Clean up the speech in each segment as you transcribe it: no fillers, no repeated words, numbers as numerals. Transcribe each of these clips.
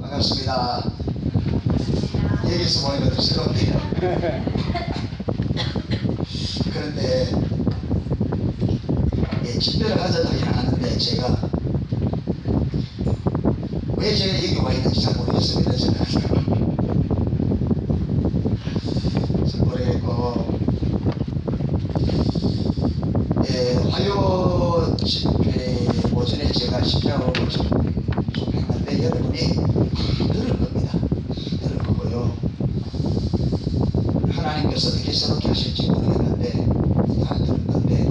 반갑습니다. 여기서 보니까 더 새롭네요. 그런데 집회를 하자고 하는데 제가 왜 제가 여기 와 있는지 잘 모르겠습니다. 잘 모르겠고, 화요 집회 오전에 제가 십자가로 좀 했는데 여러분이 들을 겁니다. 들을 거고요. 하나님께서 어떻게 새롭게 하실지 모르겠는데 다 들을 건데,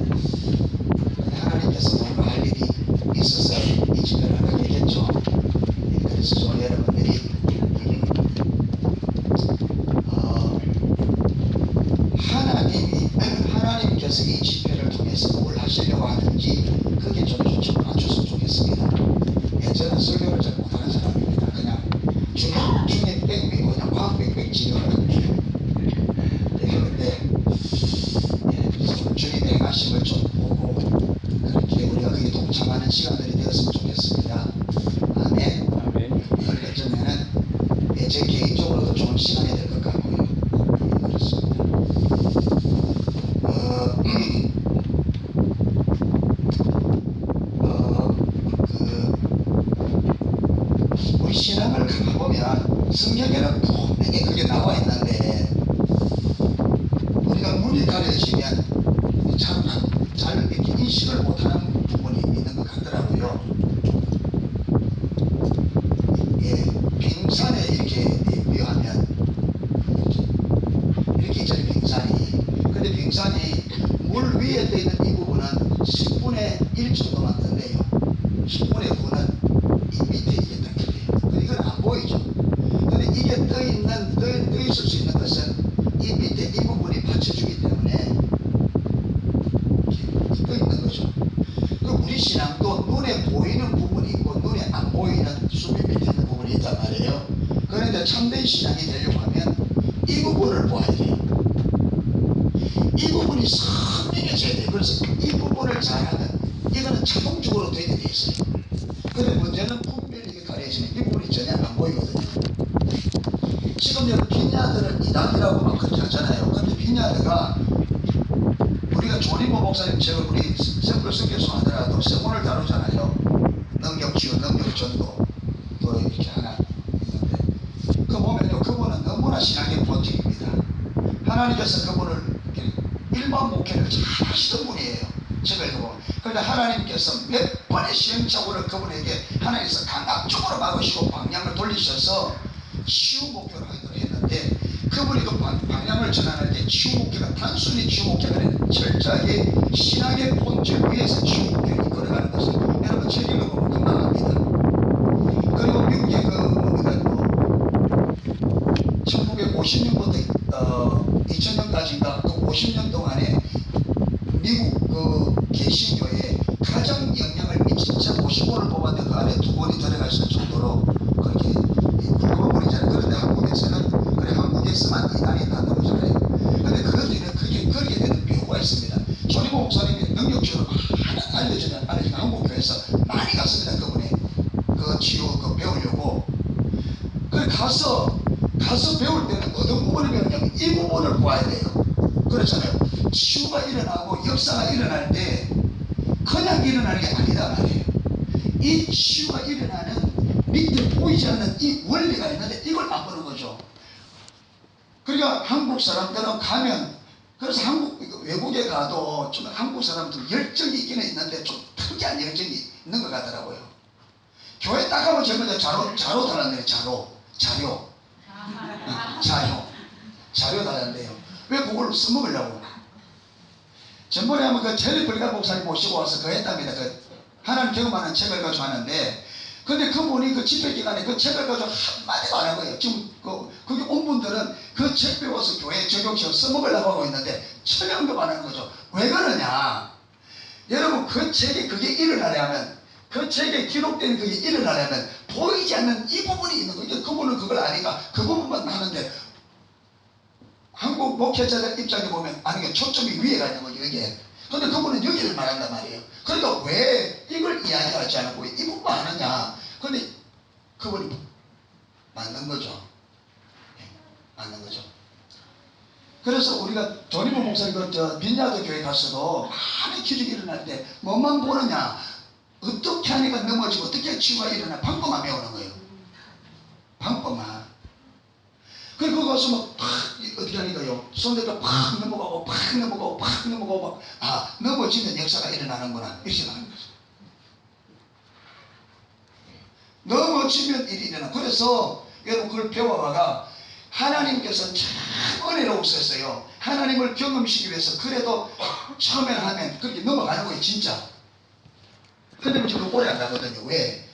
하나님께서 뭔가 할 일이 있어서 이 집회를 하게 됐죠. 그래서 좀 여러분들이 하나님께서 이 집회를 통해서 뭘 하시려고 하는지 그게 좀 초점을 맞춰서 좋겠습니다. 저는 설교를 잘 못하는 사람입니다. 그냥 중에 빽빽이고 그냥 과학 빽빽지요. 그런데 주님의 행하심을 좀 보고 그렇게 우리가 그게 동참하는 시간들이 되었으면 좋겠습니다. 아멘. 어쩌면은 제 개인적으로도 좋은 시간이 될 것 같고요. 그렇습니다. 우리 신앙을 가보면 성경에는 분명히 그게 나와 있는데 우리가 눈이 가려지면 잘 이렇게 인식을 못하는 부분이 있는 것 같더라고요. 빙산에 이렇게 비하면 이렇게 있잖아요. 빙산이. 근데 빙산이 물 위에 떠 있는 이 부분은 10분의 1 정도만 뜬대요. 10분의 9는 이 밑에 이게 딱 있대요. 근데 이건 안 보이죠. 근데 이게 떠 있을 수 있는 것은 이 밑에 이 부분이 받쳐주기 때문에 이렇게 떠 있는 거죠. 그 우리 신앙도 눈에 보이는 부분이 있고 눈에 안 보이는 수비 밑에 있는 부분이 있단 말이에요. 그런데 참된 신앙이 되려고 하면 이 부분을 보아야 돼요. 이 부분이 선명해져야 돼요. 그래서 이 부분을 잘하면 이거는 자동적으로 되게 돼 있어요. 근데 문제는 분별이 가려지는 이 부분이 전혀 안 보이거든요. 지금 여기 빈야드를 이단이라고 막 그렇게 하잖아요. 근데 빈야드가 우리가 조리모 목사님 책을 우리 샘플 성교수 하더라도 세권을 다루잖아요. 능력치유, 능력전도 또 이렇게 하나 있는데 그 보면요, 그분은 너무나 신앙의 본질입니다. 하나님께서 그분을 일반 목회를 잘 하시던 분이에요. 책을 보면. 그런데 하나님께서 몇 번의 시행착오를 그분에게 하나님께서 강압적으로 막으시고 방향을 돌리셔서 치유 목표를 하기로 했는데 그분이 그 방향을 전환할 때 치유 목표가 단순히 치유 목표가 아니라 철저하게 신앙의 본질 위에서 치유 목표를 이끌어가는 것을 여러분 책 읽어보면 금방 압니다. 그리고 미국의 1950년부터 2000년까지인가 그 50년 동안에 미국 그 개신교에 가장 영향을 미친 책 50권을 뽑았는데 그 안에 2권이 들어갈 수 있을 정도로 그렇게 굵은 권이잖아요. 그런데 한국에서는 그래 한국에서만 이단이 다 들어오잖아요. 그런데 그것들은 그렇게 되는 묘가 있습니다. 조리모 목사님이 능력적으로 알려주면 한국 교회에서 많이 갔습니다. 그분이 그 치유 그 배우려고. 그래 가서 배울 때는 어떤 부분을 배우냐면 이 부분을 보아야 돼요. 그렇잖아요. 치유가 일어나고 역사가 일어날 때 그냥 일어나는 게 아니다 말이에요. 이 치유가 일어나는 밑에 보이지 않는 이 원리가 있는데 이걸 안 보는 거죠. 그러니까 한국 사람들은 가면 그래서 외국에 가도 좀 한국 사람들 열정이 있기는 있는데 좀 특이한 열정이 있는 것 같더라고요. 교회 딱 가면 전부 다 자료 달았네요. 자료 달았네요. 왜 그걸 써먹으려고? 전번에 한번 그 텔리플리가 목사님 모시고 와서 그 했답니다. 그 하나님 경험하는 책을 가지고 하는데 근데 그분이 그 집회 기간에 그 책을 가지고 한마디도 안 한 거예요. 지금 거기 온 분들은 그 책 배워서 교회에 적용시켜 써먹으려고 하고 있는데 철연급 안 하는 거죠. 왜 그러냐? 여러분 그 책에 그게 일어나려면 그 책에 기록된 그게 일어나려면 보이지 않는 이 부분이 있는 거예요. 그분은 그걸 아니까 그 부분만 하는데 한국 목회자들 입장에 보면 아니 초점이 위에 가 있는 거죠. 이게. 근데 그분은 여기를 말한단 말이에요. 그러니까 왜 이걸 이야기하지 않고 이 부분만 하느냐? 근데 그분이 맞는 거죠. 맞는 거죠. 그래서 우리가 조리모 목사님 빈야드 교회 가서도 많은 기적이 일어날 때 뭐만 보느냐, 어떻게 하니까 넘어지고 어떻게 치유가 일어나, 방법만 배우는 거예요. 방법만. 그리고 거기 가서 막 어떻게 하니까요, 손대가 팍 넘어가고 팍 넘어가고 팍 넘어가고 막, 넘어지면 역사가 일어나는구나 이렇게 생각하는 거죠. 넘어지면 일이 일어나. 그래서 여러분 그걸 배워봐가 하나님께서는 참 은혜로우셨어요. 하나님을 경험시키기 위해서. 그래도 처음에는 하면 그렇게 넘어가는 거예요 진짜. 근데 지금 오래 안 가거든요. 왜?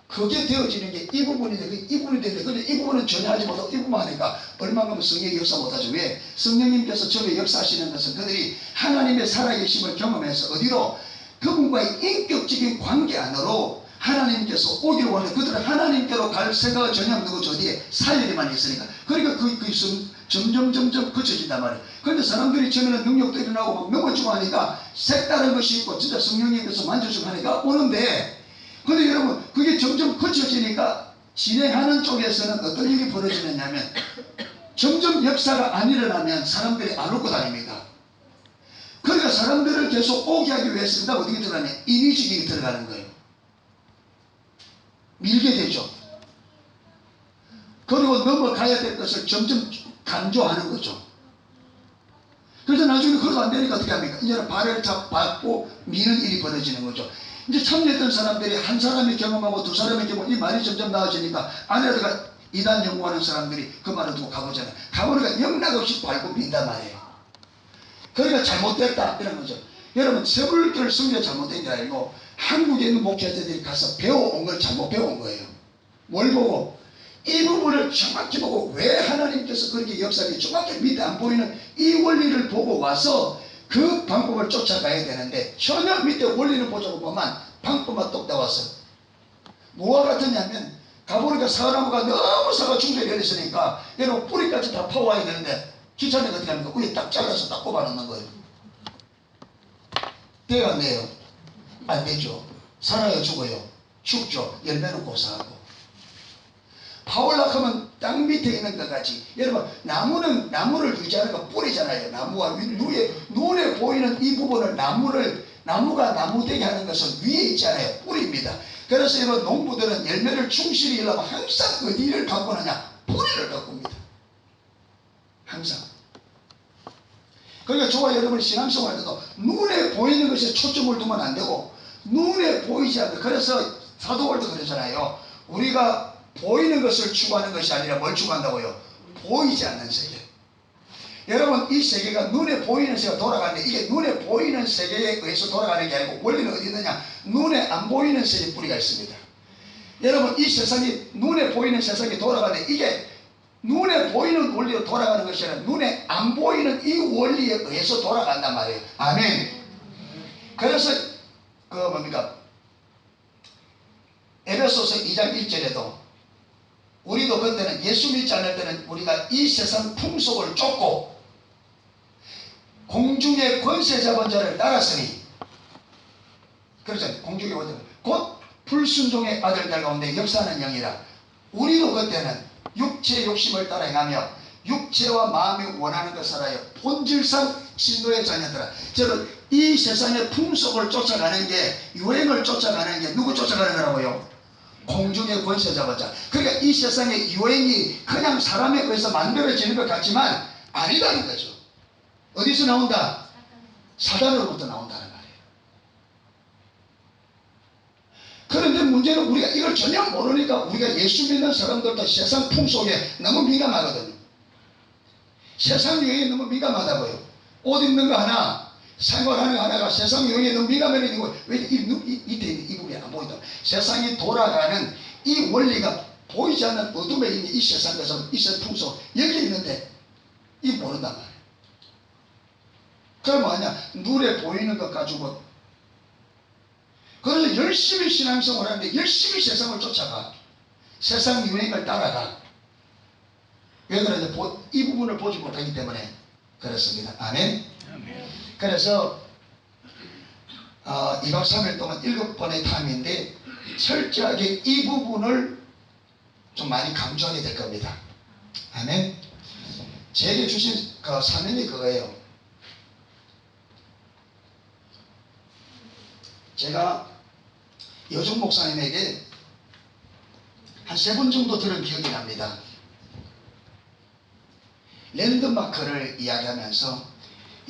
그게 되어지는 게 이 부분인데 이 부분이 되는데, 근데 이 부분은 전혀 하지 못하고 이 부분만 하니까 얼마만큼 성령이 역사 못하죠. 왜? 성령님께서 저에 역사하시는 것은 그들이 하나님의 살아계심을 경험해서 어디로? 그분과의 인격적인 관계 안으로 하나님께서 오기를 원해. 그들은 하나님께로 갈 생각을 전혀 없는 거죠. 어디에? 사역에만 있으니까. 그러니까 그 점점 거쳐진단 말이에요. 그런데 사람들이 처음에는 능력도 일어나고 막 넘어지고 하니까 색다른 것이 있고 진짜 성령님께서 만져주고 하니까 오는데, 근데 여러분 그게 점점 거쳐지니까 진행하는 쪽에서는 어떤 일이 벌어지느냐면 점점 역사가 안 일어나면 사람들이 안 웃고 다닙니다. 그러니까 사람들을 계속 오게 하기 위해서 어떻게 들어가냐, 인위적이 들어가는 거예요. 밀게 되죠. 그리고 넘어가야 될 것을 점점 강조하는 거죠. 그래서 나중에 그것도 안 되니까 어떻게 합니까? 이제는 발을 잡고 미는 일이 벌어지는 거죠. 이제 참여했던 사람들이 한 사람이 경험하고 두 사람이 경험하고 이 말이 점점 나아지니까 안에다가 이단 연구하는 사람들이 그 말을 두고 가보잖아요. 가보니까 영락없이 밟고 민단 말이에요. 그러니까 잘못됐다 이런 거죠. 여러분 세불교를 성경 잘못된 게 아니고 한국에 있는 목회자들이 가서 배워온 걸 잘못 배운 거예요. 뭘 보고? 이 부분을 정확히 보고, 왜 하나님께서 그렇게 역사하기 정확히 밑에 안 보이는 이 원리를 보고 와서 그 방법을 쫓아가야 되는데 전혀 밑에 원리를 보자고 보면 방법만 똑 나왔어요. 뭐와 같으냐면 가보니까 사과나무가 너무 사과 충전이 열렸으니까 여러분 뿌리까지 다 파와야 되는데 기차는 어떻게 합니까? 위에 딱 잘라서 딱 꼽아 놓는 거예요. 돼요 안 돼요? 안 되죠. 살아요 죽어요? 죽죠. 열매는 고사하고. 파올라 하면 땅 밑에 있는 것같이, 여러분 나무는 나무를 유지하는 건 뿌리잖아요. 나무와 눈에 보이는 이 부분을 나무가 나무 되게 하는 것은 위에 있잖아요. 뿌리입니다. 그래서 여러분 농부들은 열매를 충실히 이려면 항상 어디를 갖고 나냐? 뿌리를 갖고 옵니다. 항상. 그러니까 저와 여러분이 신앙생활 할 때도 눈에 보이는 것에 초점을 두면 안 되고 눈에 보이지 않는, 그래서 사도 바울도 그러잖아요. 우리가 보이는 것을 추구하는 것이 아니라 뭘 추구한다고요? 보이지 않는 세계. 여러분 이 세계가 눈에 보이는 세계가 돌아가는데 이게 눈에 보이는 세계에 의해서 돌아가는 게 아니고 원리는 어디 있느냐? 눈에 안 보이는 세계에 뿌리가 있습니다. 여러분 이 세상이 눈에 보이는 세상이 돌아가는데 이게 눈에 보이는 원리로 돌아가는 것이 아니라 눈에 안 보이는 이 원리에 의해서 돌아간단 말이에요. 아멘. 그래서 뭡니까? 에베소서 2장 1절에도 우리도 그때는 예수 믿지 않을 때는 우리가 이 세상 풍속을 쫓고 공중의 권세 잡은 자를 따랐으니, 그렇죠. 공중의 권세 곧 불순종의 아들들 가운데 역사하는 영이라. 우리도 그때는 육체의 욕심을 따라 행하며 육체와 마음이 원하는 것을 하여 본질상 진노의 자녀들아. 저는 이 세상의 풍속을 쫓아가는 게, 유행을 쫓아가는 게 누구 쫓아가는 거라고요? 공중의 권세 잡았자. 그러니까 이 세상의 유행이 그냥 사람에 의해서 만들어지는 것 같지만 아니다는 거죠. 어디서 나온다? 사단으로부터 나온다는 말이에요. 그런데 문제는 우리가 이걸 전혀 모르니까 우리가 예수 믿는 사람들도 세상 풍속에 너무 민감하거든요. 세상 유행에 너무 민감하다고요. 옷 입는 거 하나, 생활하는 거 하나가 세상 유행에 너무 민감해지는 거예요. 왜 이 부분이 안 보인다? 세상이 돌아가는 이 원리가 보이지 않는 어둠에 있는 이 세상에서 이 세상 풍속 여기 있는데 이 모른단 말이에요. 그럼 뭐하냐? 눈에 보이는 것 가지고. 그래서 열심히 신앙생활 하는데 열심히 세상을 쫓아가. 세상 유행을 따라가. 왜 그러냐? 이 부분을 보지 못하기 때문에 그렇습니다. 아멘. 그래서 2박 3일 동안 7번의 탐인데 철저하게 이 부분을 좀 많이 강조하게 될 겁니다. 아멘. 제게 주신 그 사명이 그거예요. 제가 여종 목사님에게 한 3번 정도 들은 기억이 납니다. 랜드마크를 이야기하면서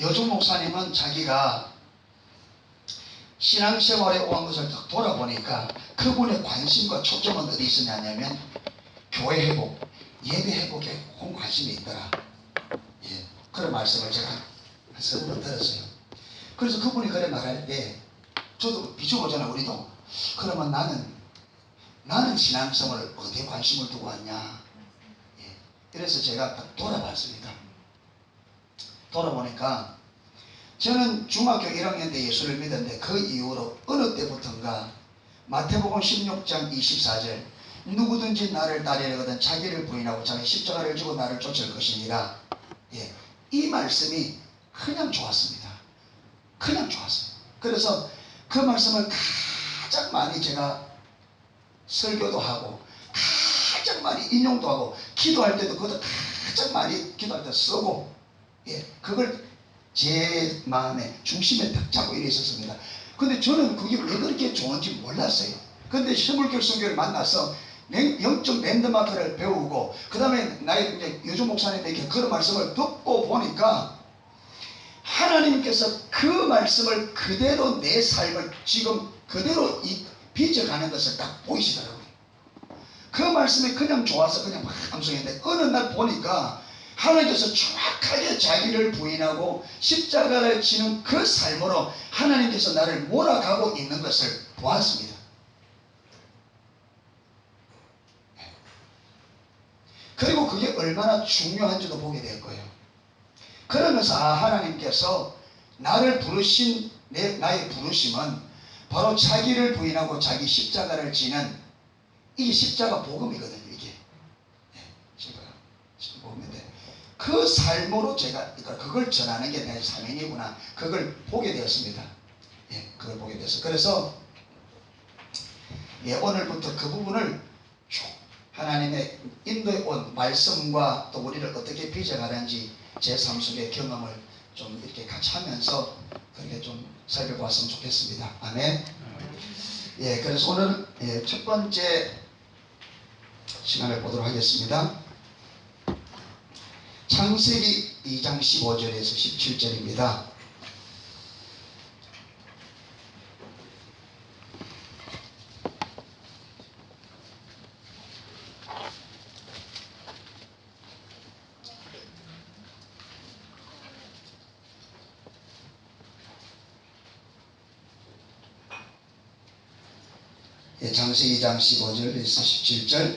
여종 목사님은 자기가 신앙생활에 온 것을 딱 돌아보니까 그분의 관심과 초점은 어디 있었냐면 교회 회복, 예배 회복에 온 관심이 있더라. 예, 그런 말씀을 제가 한 3번 들었어요. 그래서 그분이 그래 말할 때 저도 비춰보잖아요. 우리도. 그러면 나는 신앙생활을 어디에 관심을 두고 왔냐. 예, 그래서 제가 딱 돌아봤습니다. 돌아보니까 저는 중학교 1학년 때 예수를 믿었는데 그 이후로 어느 때부턴가 마태복음 16장 24절 누구든지 나를 따르려거든 자기를 부인하고 자기 십자가를 지고 나를 쫓을 것이니라. 예, 이 말씀이 그냥 좋았습니다. 그냥 좋았어요. 그래서 그 말씀을 가장 많이 제가 설교도 하고 가장 많이 인용도 하고 기도할 때도 그것도 가장 많이 기도할 때 쓰고, 예, 그걸 제 마음의 중심에 딱 잡고 이래 있었습니다. 근데 저는 그게 왜 그렇게 좋은지 몰랐어요. 근데 시물교회 선교를 만나서 영적 랜드마크를 배우고 그 다음에 나의 이제 여종 목사님에게 그런 말씀을 듣고 보니까 하나님께서 그 말씀을 그대로 내 삶을 지금 그대로 빚어가는 것을 딱 보이시더라고요. 그 말씀이 그냥 좋아서 그냥 막 암송했는데 어느 날 보니까 하나님께서 정확하게 자기를 부인하고 십자가를 지는 그 삶으로 하나님께서 나를 몰아가고 있는 것을 보았습니다. 그리고 그게 얼마나 중요한지도 보게 될 거예요. 그러면서 하나님께서 나를 부르신 나의 부르심은 바로 자기를 부인하고 자기 십자가를 지는 이게 십자가 복음이거든요. 이게 십자가 복음인데 그 삶으로 제가 그걸 전하는 게 내 사명이구나. 그걸 보게 되었습니다. 예, 그걸 보게 되었어요. 그래서 예, 오늘부터 그 부분을 쭉 하나님의 인도에 온 말씀과 또 우리를 어떻게 빚어가는지 제 삶 속의 경험을 좀 이렇게 같이 하면서 그렇게 좀 살펴보았으면 좋겠습니다. 아멘. 예, 그래서 오늘 예, 첫 번째 시간을 보도록 하겠습니다. 창세기 2장 15절에서 17절입니다. 예, 창세기 2장 15절에서 17절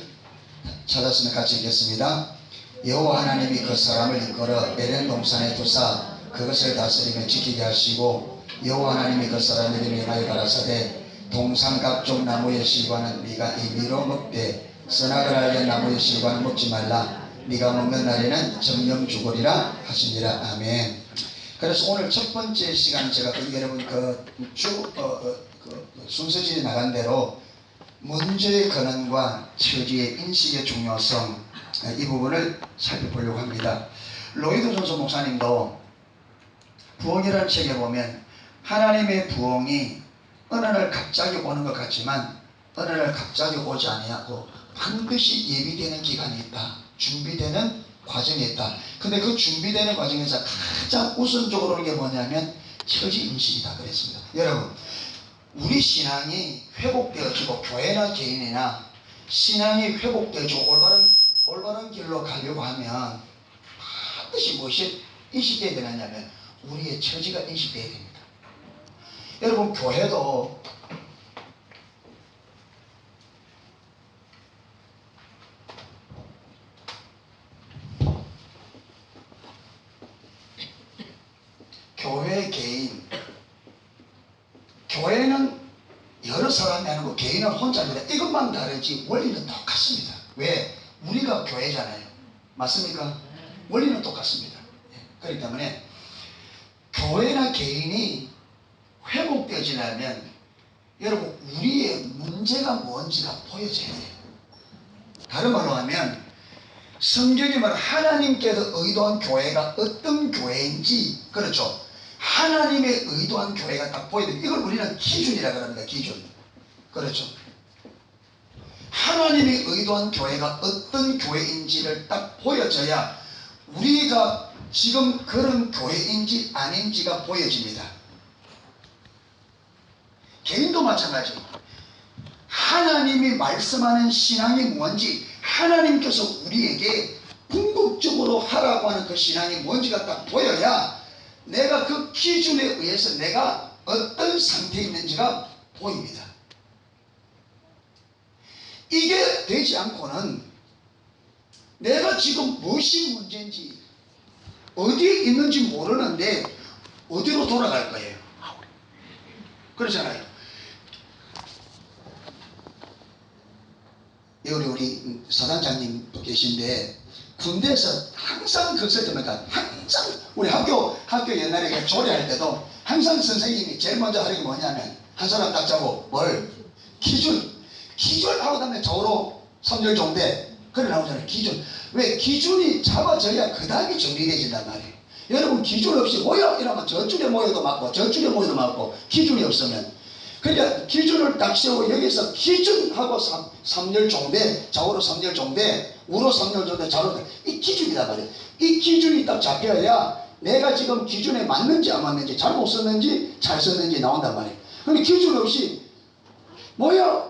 찾았으면 같이 읽겠습니다. 여호와 하나님이 그 사람을 이끌어 에덴 동산에 두사 그것을 다스리며 지키게 하시고 여호와 하나님이 그 사람에게 명하여 가라사대 동산 각종 나무의 실과는 네가 임의로 먹되 선악을 알게 나무의 실과는 먹지 말라. 네가 먹는 날에는 정령 죽으리라 하시니라. 아멘. 그래서 오늘 첫 번째 시간 제가 여러분 쭉 순서지에 나간 대로 문제의 근원과 처지의 인식의 중요성, 이 부분을 살펴보려고 합니다. 로이드 존슨 목사님도 부흥이라는 책에 보면 하나님의 부흥이 어느 날 갑자기 오는 것 같지만 어느 날 갑자기 오지 아니하고 반드시 예비되는 기간이 있다. 준비되는 과정이 있다. 근데 그 준비되는 과정에서 가장 우선적으로 오는 게 뭐냐면 처지 인식이다 그랬습니다. 여러분, 우리 신앙이 회복되어지고 교회나 개인이나 신앙이 회복되어지고 올바른 길로 가려고 하면 반드시 무엇이 인식되어야 되느냐면 우리의 처지가 인식되어야 됩니다. 여러분, 교회도 교회, 개인, 교회는 여러 사람이 하는 거, 개인은 혼자입니다. 이것만 다르지 원리는 똑같습니다. 왜? 우리가 교회잖아요. 맞습니까? 원리는 똑같습니다. 그렇기 때문에 교회나 개인이 회복되어지려면 여러분 우리의 문제가 뭔지가 보여져야 돼요. 다른 말로 하면 성경이 말하는 하나님께서 의도한 교회가 어떤 교회인지, 그렇죠, 하나님의 의도한 교회가 딱 보여야 됩니다. 이걸 우리는 기준이라고 합니다. 기준. 그렇죠. 하나님이 의도한 교회가 어떤 교회인지를 딱 보여줘야 우리가 지금 그런 교회인지 아닌지가 보여집니다. 개인도 마찬가지. 하나님이 말씀하는 신앙이 뭔지, 하나님께서 우리에게 궁극적으로 하라고 하는 그 신앙이 뭔지가 딱 보여야 내가 그 기준에 의해서 내가 어떤 상태에 있는지가 보입니다. 이게 되지 않고는 내가 지금 무엇이 문제인지, 어디에 있는지 모르는데 어디로 돌아갈 거예요? 그렇잖아요. 여기 우리 사단장님도 계신데 군대에서 항상 그것을 됩니까? 항상 우리 학교 옛날에 조례할 때도 항상 선생님이 제일 먼저 하는 게 뭐냐면 한 사람 딱 잡고 뭘? 기준 하고 다음에 좌우로 3절 종대 그래 나오잖아요. 기준. 왜? 기준이 잡아져야 그 다음에 정리되진단 말이에요. 여러분 기준 없이 모여 이러면 저쪽에 모여도 맞고 저쪽에 모여도 맞고 기준이 없으면, 그러니까 기준을 딱 세우고 여기서 기준하고 3열 종대, 좌우로 3열 종대, 우로 3열 종대, 좌우로, 이 기준이란 말이에요. 이 기준이 딱 잡혀야 내가 지금 기준에 맞는지 안 맞는지, 잘못 썼는지 잘 썼는지 나온단 말이에요. 근데 기준 없이 모여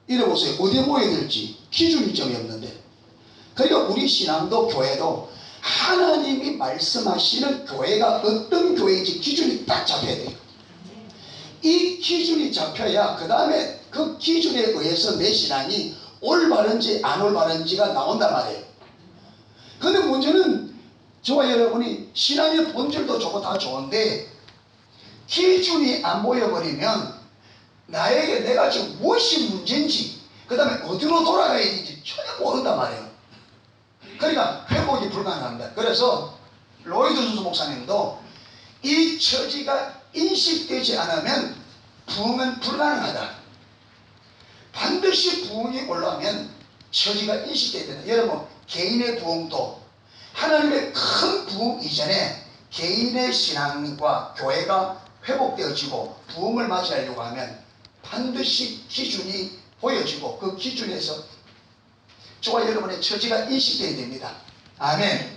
이래보세요. 어디에 모여야 될지 기준이 점이 없는데. 그러니까 우리 신앙도 교회도 하나님이 말씀하시는 교회가 어떤 교회인지 기준이 딱 잡혀야 돼요. 이 기준이 잡혀야 그 다음에 그 기준에 의해서 내 신앙이 올바른지 안 올바른지가 나온단 말이에요. 근데 문제는 저와 여러분이 신앙의 본질도 좋고 다 좋은데 기준이 안 보여버리면 나에게 내가 지금 무엇이 문제인지, 그 다음에 어디로 돌아가야 되는지 전혀 모른단 말이에요. 그러니까 회복이 불가능합니다. 그래서 로이드 준수 목사님도 이 처지가 인식되지 않으면 부흥은 불가능하다. 반드시 부흥이 올라오면 처지가 인식돼야 된다. 여러분 개인의 부흥도 하나님의 큰 부흥 이전에 개인의 신앙과 교회가 회복되어지고 부흥을 맞이하려고 하면 반드시 기준이 보여지고 그 기준에서 저와 여러분의 처지가 인식돼야 됩니다. 아멘.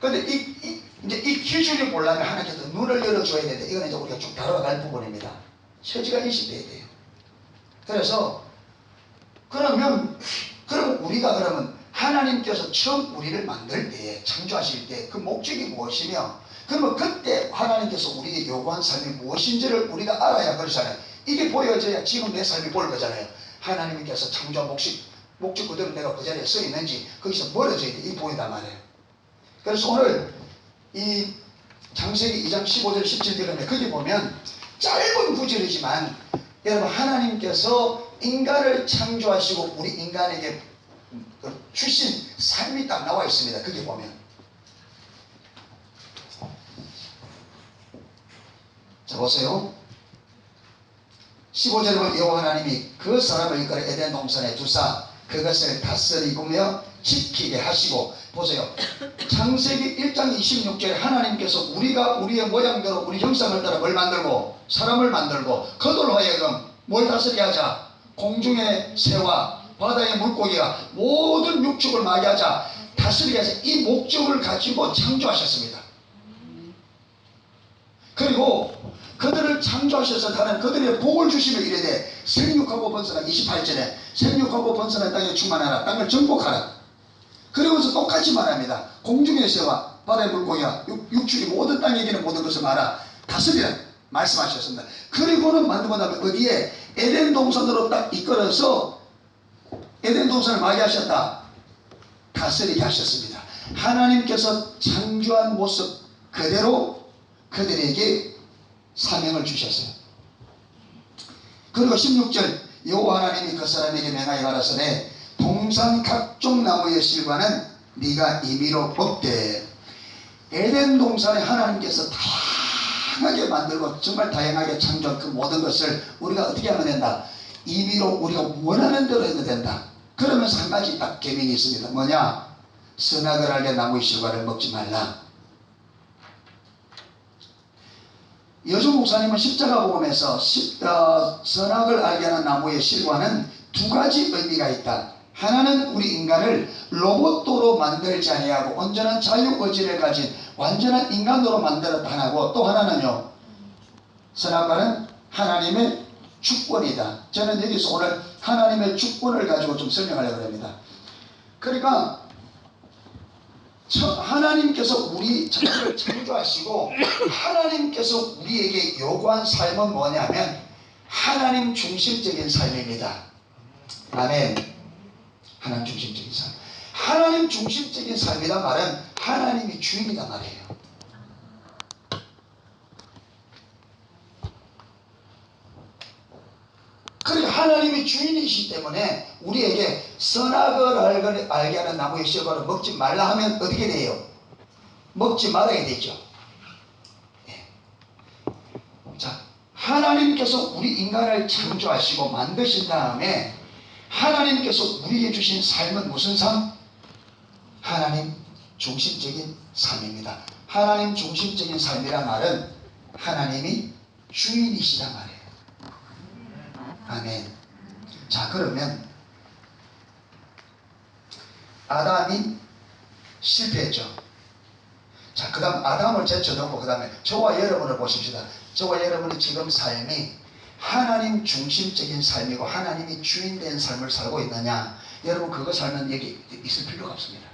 그런데 이제 이 기준이 보려면 하나님께서 눈을 열어줘야 되는데 이건 이제 우리가 쭉 다뤄갈 부분입니다. 처지가 인식돼야 돼요. 그래서 그러면 우리가 하나님께서 처음 우리를 만들 때, 창조하실 때 그 목적이 무엇이며, 그러면 그때 하나님께서 우리에게 요구한 삶이 무엇인지를 우리가 알아야 그러잖아요. 이게 보여져야 지금 내 삶이 보일 거잖아요. 하나님께서 창조한 목적 그대로 내가 그 자리에 서 있는지 거기서 멀어져야 돼. 이 보인단 말이에요. 그래서 오늘 이 창세기 2장 15절 17절에 거기 보면 짧은 구절이지만 여러분 하나님께서 인간을 창조하시고 우리 인간에게 주신 삶이 딱 나와 있습니다. 거기 보면 자 보세요. 15절에 보면 여호와 하나님이 그 사람을 이끌어 에덴 동산에 두사 그것을 다스리며 지키게 하시고, 보세요. 창세기 1장 26절에 하나님께서 우리가 우리의 모양대로 우리 형상을 따라 뭘 만들고 사람을 만들고 그들로 하여금 뭘 다스리게 하자. 공중의 새와 바다의 물고기와 모든 육축을 마게 하자. 다스리게 해서 이 목적을 가지고 창조하셨습니다. 그리고 그들을 창조하셔서 하나님 그들의 복을 주시며 이르되 생육하고 번성하라. 28절에 생육하고 번성한 땅에 충만하라. 땅을 정복하라. 그러면서 똑같이 말합니다. 공중의 새와 바다의 물고기와 육축이 모든 땅에 있는 모든 것을 말하 다스리라 말씀하셨습니다. 그리고는 만들고 나면 어디에 에덴 동산으로 딱 이끌어서 에덴 동산을 마게 하셨다. 다스리게 하셨습니다. 하나님께서 창조한 모습 그대로 그들에게 사명을 주셨어요. 그리고 16절 여호와 하나님이 그 사람에게 맹하여 가라사대 동산 각종 나무의 실과는 네가 임의로 먹되. 에덴 동산에 하나님께서 다양하게 만들고 정말 다양하게 창조한 그 모든 것을 우리가 어떻게 하면 된다? 임의로 우리가 원하는 대로 해도 된다. 그러면서 한 가지 딱 계명이 있습니다. 뭐냐? 선악을 알게 나무의 실과를 먹지 말라. 여주 목사님은 십자가 복음에서 선악을 알게 하는 나무의 실과는 두 가지 의미가 있다. 하나는 우리 인간을 로봇도로 만들지 아니하고 온전한 자유의지를 가진 완전한 인간으로 만들었다 하나고, 또 하나는요, 선악과는 하나님의 주권이다. 저는 여기서 오늘 하나님의 주권을 가지고 좀 설명하려고 합니다. 그러니까 하나님께서 우리 자신을 창조하시고 하나님께서 우리에게 요구한 삶은 뭐냐면 하나님 중심적인 삶입니다. 아멘. 하나님 중심적인 삶. 하나님 중심적인 삶이란 말은 하나님이 주인이란 말이에요. 그러니까 하나님이 주인이시기 때문에 우리에게 선악을 알게 하는 나무의 실과를 먹지 말라 하면 어떻게 돼요? 먹지 말아야 되죠. 네. 자, 하나님께서 우리 인간을 창조하시고 만드신 다음에 하나님께서 우리에게 주신 삶은 무슨 삶? 하나님 중심적인 삶입니다. 하나님 중심적인 삶이란 말은 하나님이 주인이시단 말이에요. 아멘. 자, 그러면 아담이 실패했죠. 자, 그 다음 아담을 제쳐놓고 그 다음에 저와 여러분을 보십시다. 저와 여러분의 지금 삶이 하나님 중심적인 삶이고 하나님이 주인된 삶을 살고 있느냐? 여러분 그거 살면 여기 있을 필요가 없습니다.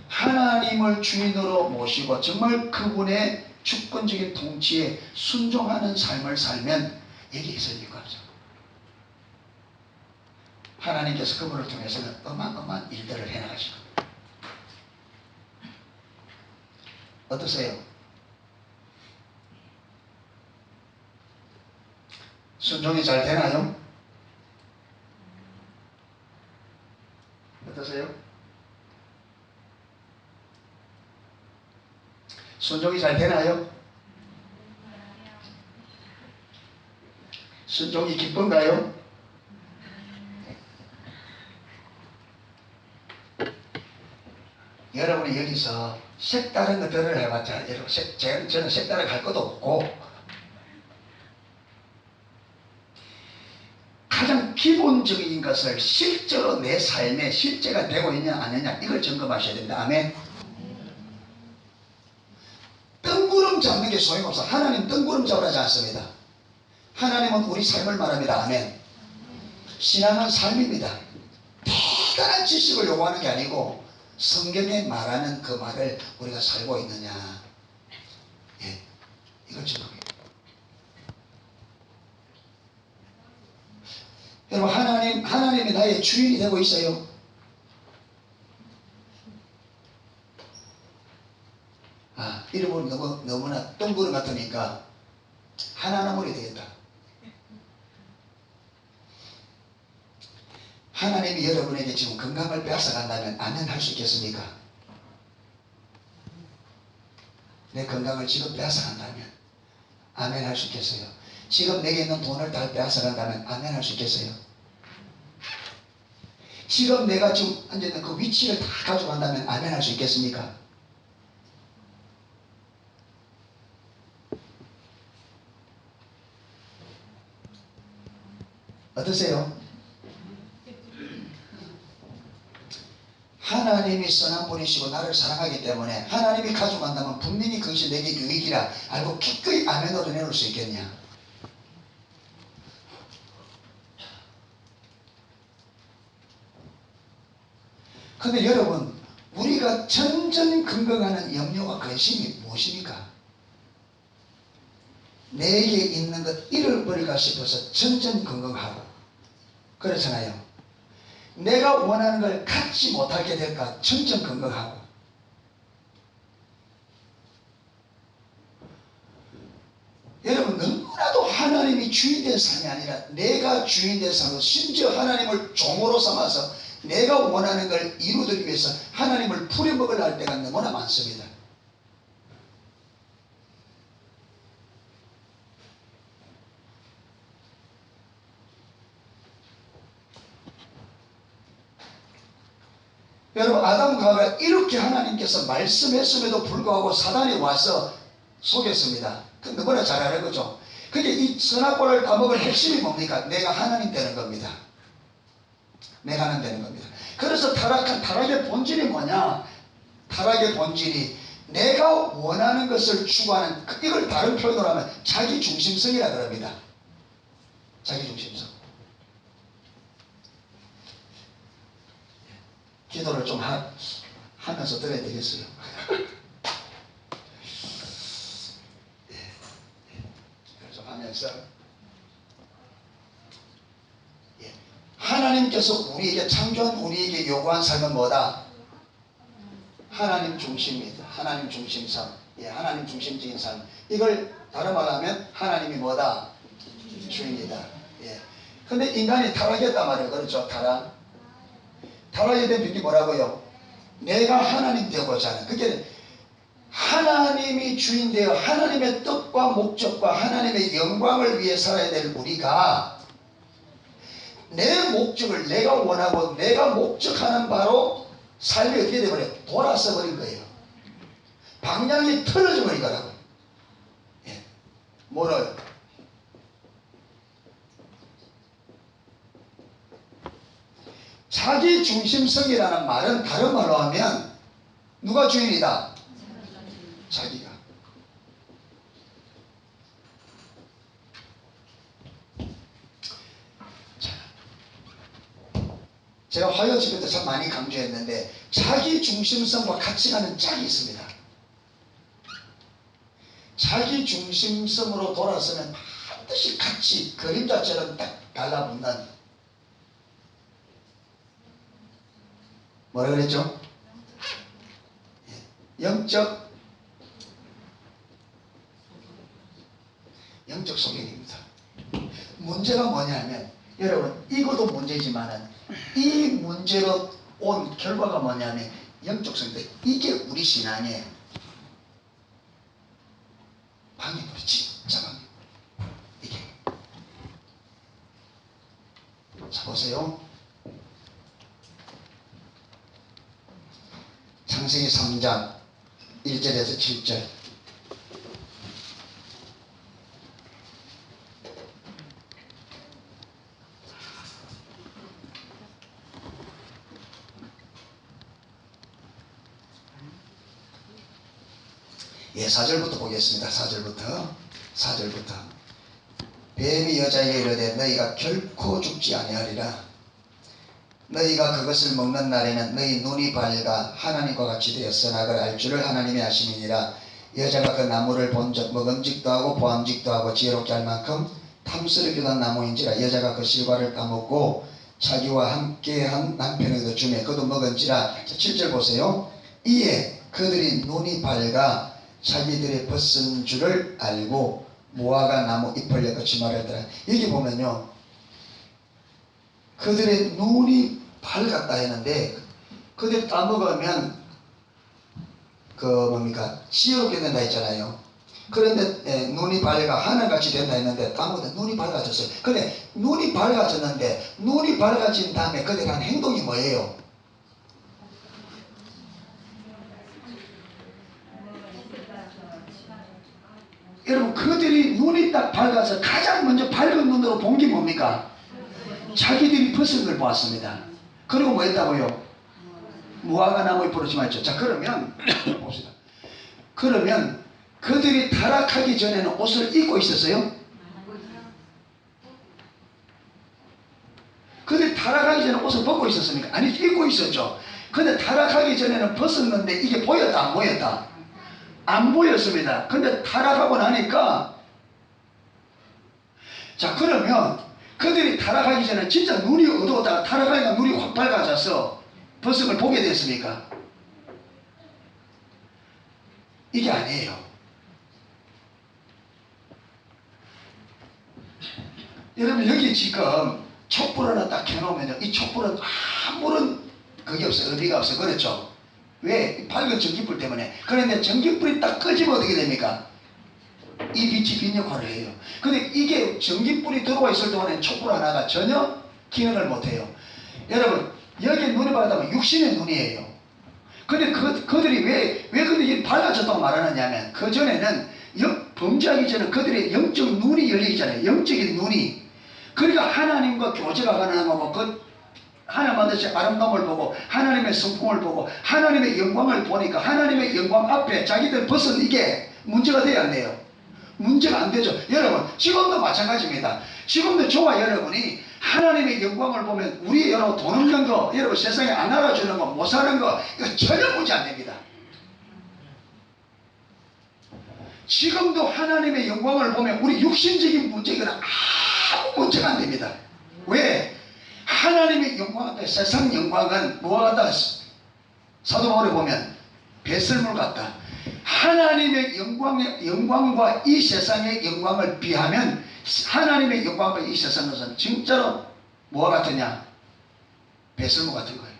하나님을 주인으로 모시고 정말 그분의 주권적인 통치에 순종하는 삶을 살면 여기 있을 이유가 없죠. 하나님께서 그분을 통해서는 어마어마한 일들을 해나가시고. 어떠세요? 순종이 잘 되나요? 어떠세요? 순종이 잘 되나요? 순종이 기쁜가요? 여러분이 여기서 색다른 것들을 해봤자 여러분 저는 색다르게 할 것도 없고 가장 기본적인 것을 실제로 내 삶에 실제가 되고 있냐 아니냐 이걸 점검하셔야 됩니다. 아멘. 뜬구름 잡는 게 소용없어. 하나님 뜬구름 잡으라지 않습니다. 하나님은 우리 삶을 말합니다. 아멘. 신앙은 삶입니다. 대단한 지식을 요구하는 게 아니고 성경에 말하는 그 말을 우리가 살고 있느냐, 예, 이걸 점검해요. 여러분 하나님이 나의 주인이 되고 있어요. 이름은 너무나 뜬구름 같으니까 하나나물이 되겠다. 하나님이 여러분에게 지금 건강을 빼앗아간다면 아멘 할 수 있겠습니까? 내 건강을 지금 빼앗아간다면 아멘 할 수 있겠어요? 지금 내게 있는 돈을 다 빼앗아간다면 아멘 할 수 있겠어요? 지금 내가 지금 앉아있는 그 위치를 다 가져간다면 아멘 할 수 있겠습니까? 어떠세요? 하나님이 선한 분이시고 나를 사랑하기 때문에 하나님이 가져간다면 분명히 그것이 내게 유익이라 알고 기꺼이 아멘으로 내놓을 수 있겠냐? 근데 여러분, 우리가 전전 건강하는 염려와 근심이 무엇입니까? 내게 있는 것 잃어버릴까 싶어서 전전 건강하고 그렇잖아요. 내가 원하는 걸 갖지 못하게 될까 전전 건강하고. 여러분 너무나도 하나님이 주인된 삶이 아니라 내가 주인된 삶으로 심지어 하나님을 종으로 삼아서 내가 원하는 걸 이루기 위해서 하나님을 부려먹으려 할 때가 너무나 많습니다. 여러분 아담과 하와가 이렇게 하나님께서 말씀했음에도 불구하고 사단이 와서 속였습니다. 근데 뭐라 잘 아는 거죠. 근데 이 선악과를 따먹을 핵심이 뭡니까? 내가 하나님 되는 겁니다. 내가 하나님 되는 겁니다. 그래서 타락의 본질이 뭐냐? 타락의 본질이 내가 원하는 것을 추구하는, 이걸 다른 표현으로 하면 자기중심성이라 그럽니다. 자기중심성. 기도를 좀 하면서 들어야 되겠어요. 기도를 좀 하면서, 하나님께서 우리에게 창조한, 우리에게 요구한 삶은 뭐다? 하나님 중심입니다. 하나님 중심성. 하나님 중심적인 삶. 이걸 다른 말로 하면 하나님이 뭐다? 주인이다. 근데 인간이 타락했단 말이에요. 그렇죠? 타락에 대한 비밀이 뭐라고요? 내가 하나님 되고자 하는. 그게 하나님이 주인 되어 하나님의 뜻과 목적과 하나님의 영광을 위해 살아야 될 우리가 내 목적을 내가 원하고 내가 목적하는 바로 삶이 어떻게 되버려요? 돌아서 버린 거예요. 방향이 틀어져 버린 거라고요. 뭐를? 자기중심성이라는 말은 다른 말로 하면 누가 주인이다? 자기가. 제가 화요집에 참 많이 강조했는데 자기중심성과 같이 가는 짝이 있습니다. 자기중심성으로 돌아서면 반드시 같이 그림자처럼 딱 달라붙는, 뭐라 그랬죠? 영적 소견입니다. 문제가 뭐냐면 여러분 이것도 문제지만은 이 문제로 온 결과가 뭐냐면 영적성인데 이게 우리 신앙의 방해물이 진짜 방해. 이게 자 보세요. 창세기 3장 1절에서 7절. 예, 4절부터 보겠습니다. 4절부터. 뱀이 여자에게 이르되 너희가 결코 죽지 아니하리라. 너희가 그것을 먹는 날에는 너희 눈이 밝아 하나님과 같이 되어 선악을 알 줄을 하나님이 아심이니라. 여자가 그 나무를 본즉 먹음직도 하고 보암직도 하고 지혜롭게 할 만큼 탐스럽게 한 나무인지라. 여자가 그 실과를 따먹고 자기와 함께한 남편에게도 주매 그도 먹은지라. 7절 보세요. 이에 그들이 눈이 밝아 자기들의 벗은 줄을 알고 무화과 나무 잎을 엮어치 말했더라. 여기 보면요, 그들의 눈이 밝았다 했는데 그들이 따먹으면 지혜롭게 된다 했잖아요. 그런데 눈이 밝아 하늘같이 된다 했는데 따먹으면 눈이 밝아졌어요. 근데 눈이 밝아졌는데 눈이 밝아진 다음에 그들이 한 행동이 뭐예요? 여러분 그들이 눈이 딱 밝아서 가장 먼저 밝은 눈으로 본 게 뭡니까? 자기들이 벗은 걸 보았습니다. 그리고 뭐 했다고요? 무화과 나무에 부르지 말죠. 자 그러면 봅시다. 그러면 그들이 타락하기 전에는 옷을 입고 있었어요? 그들이 타락하기 전에 옷을 벗고 있었습니까? 아니 입고 있었죠. 근데 타락하기 전에는 벗었는데 이게 보였다 안 보였다? 안 보였습니다. 근데 타락하고 나니까, 자 그러면 그들이 타락하기 전에 진짜 눈이 어두웠다가 타락하니까 눈이 확 밝아져서 벗은 걸 보게 됐습니까? 이게 아니에요. 여러분 여기 지금 촛불 하나 딱 켜놓으면요, 이 촛불은 아무런 그게 없어요. 의미가 없어요. 그렇죠? 왜? 밝은 전기불 때문에. 그런데 전기불이 딱 꺼지면 어떻게 됩니까? 이 빛이 빛 역할을 해요. 근데 이게 전기불이 들어와 있을 동안에 촛불 하나가 전혀 기능을 못해요. 여러분 여기 눈이 밝았다면 육신의 눈이에요. 근데 그들이 왜 그들이 밝아졌다고 말하느냐면, 그 전에는 범죄하기 전에 그들의 영적 눈이 열리잖아요. 영적인 눈이. 그러니까 하나님과 교제가 가능하고, 하나님 만드신 아름다움을 보고, 하나님의 성품을 보고, 하나님의 영광을 보니까, 하나님의 영광 앞에 자기들 벗은 이게 문제가 돼야 안 돼요? 문제가 안 되죠. 여러분, 지금도 마찬가지입니다. 지금도 저와 여러분이 하나님의 영광을 보면, 우리 여러분 돈 없는 거, 여러분 세상에 안 알아주는 거, 못 사는 거, 이거 전혀 문제 안 됩니다. 지금도 하나님의 영광을 보면 우리 육신적인 문제는 아무 문제가 안 됩니다. 왜? 하나님의 영광 앞에 세상 영광은 뭐가 같다? 사도 바울에 보면 배설물 같다. 하나님의 영광과 이 세상의 영광을 비하면, 하나님의 영광과 이 세상 것은 진짜로 뭐가 같으냐? 배설물 같은 거예요.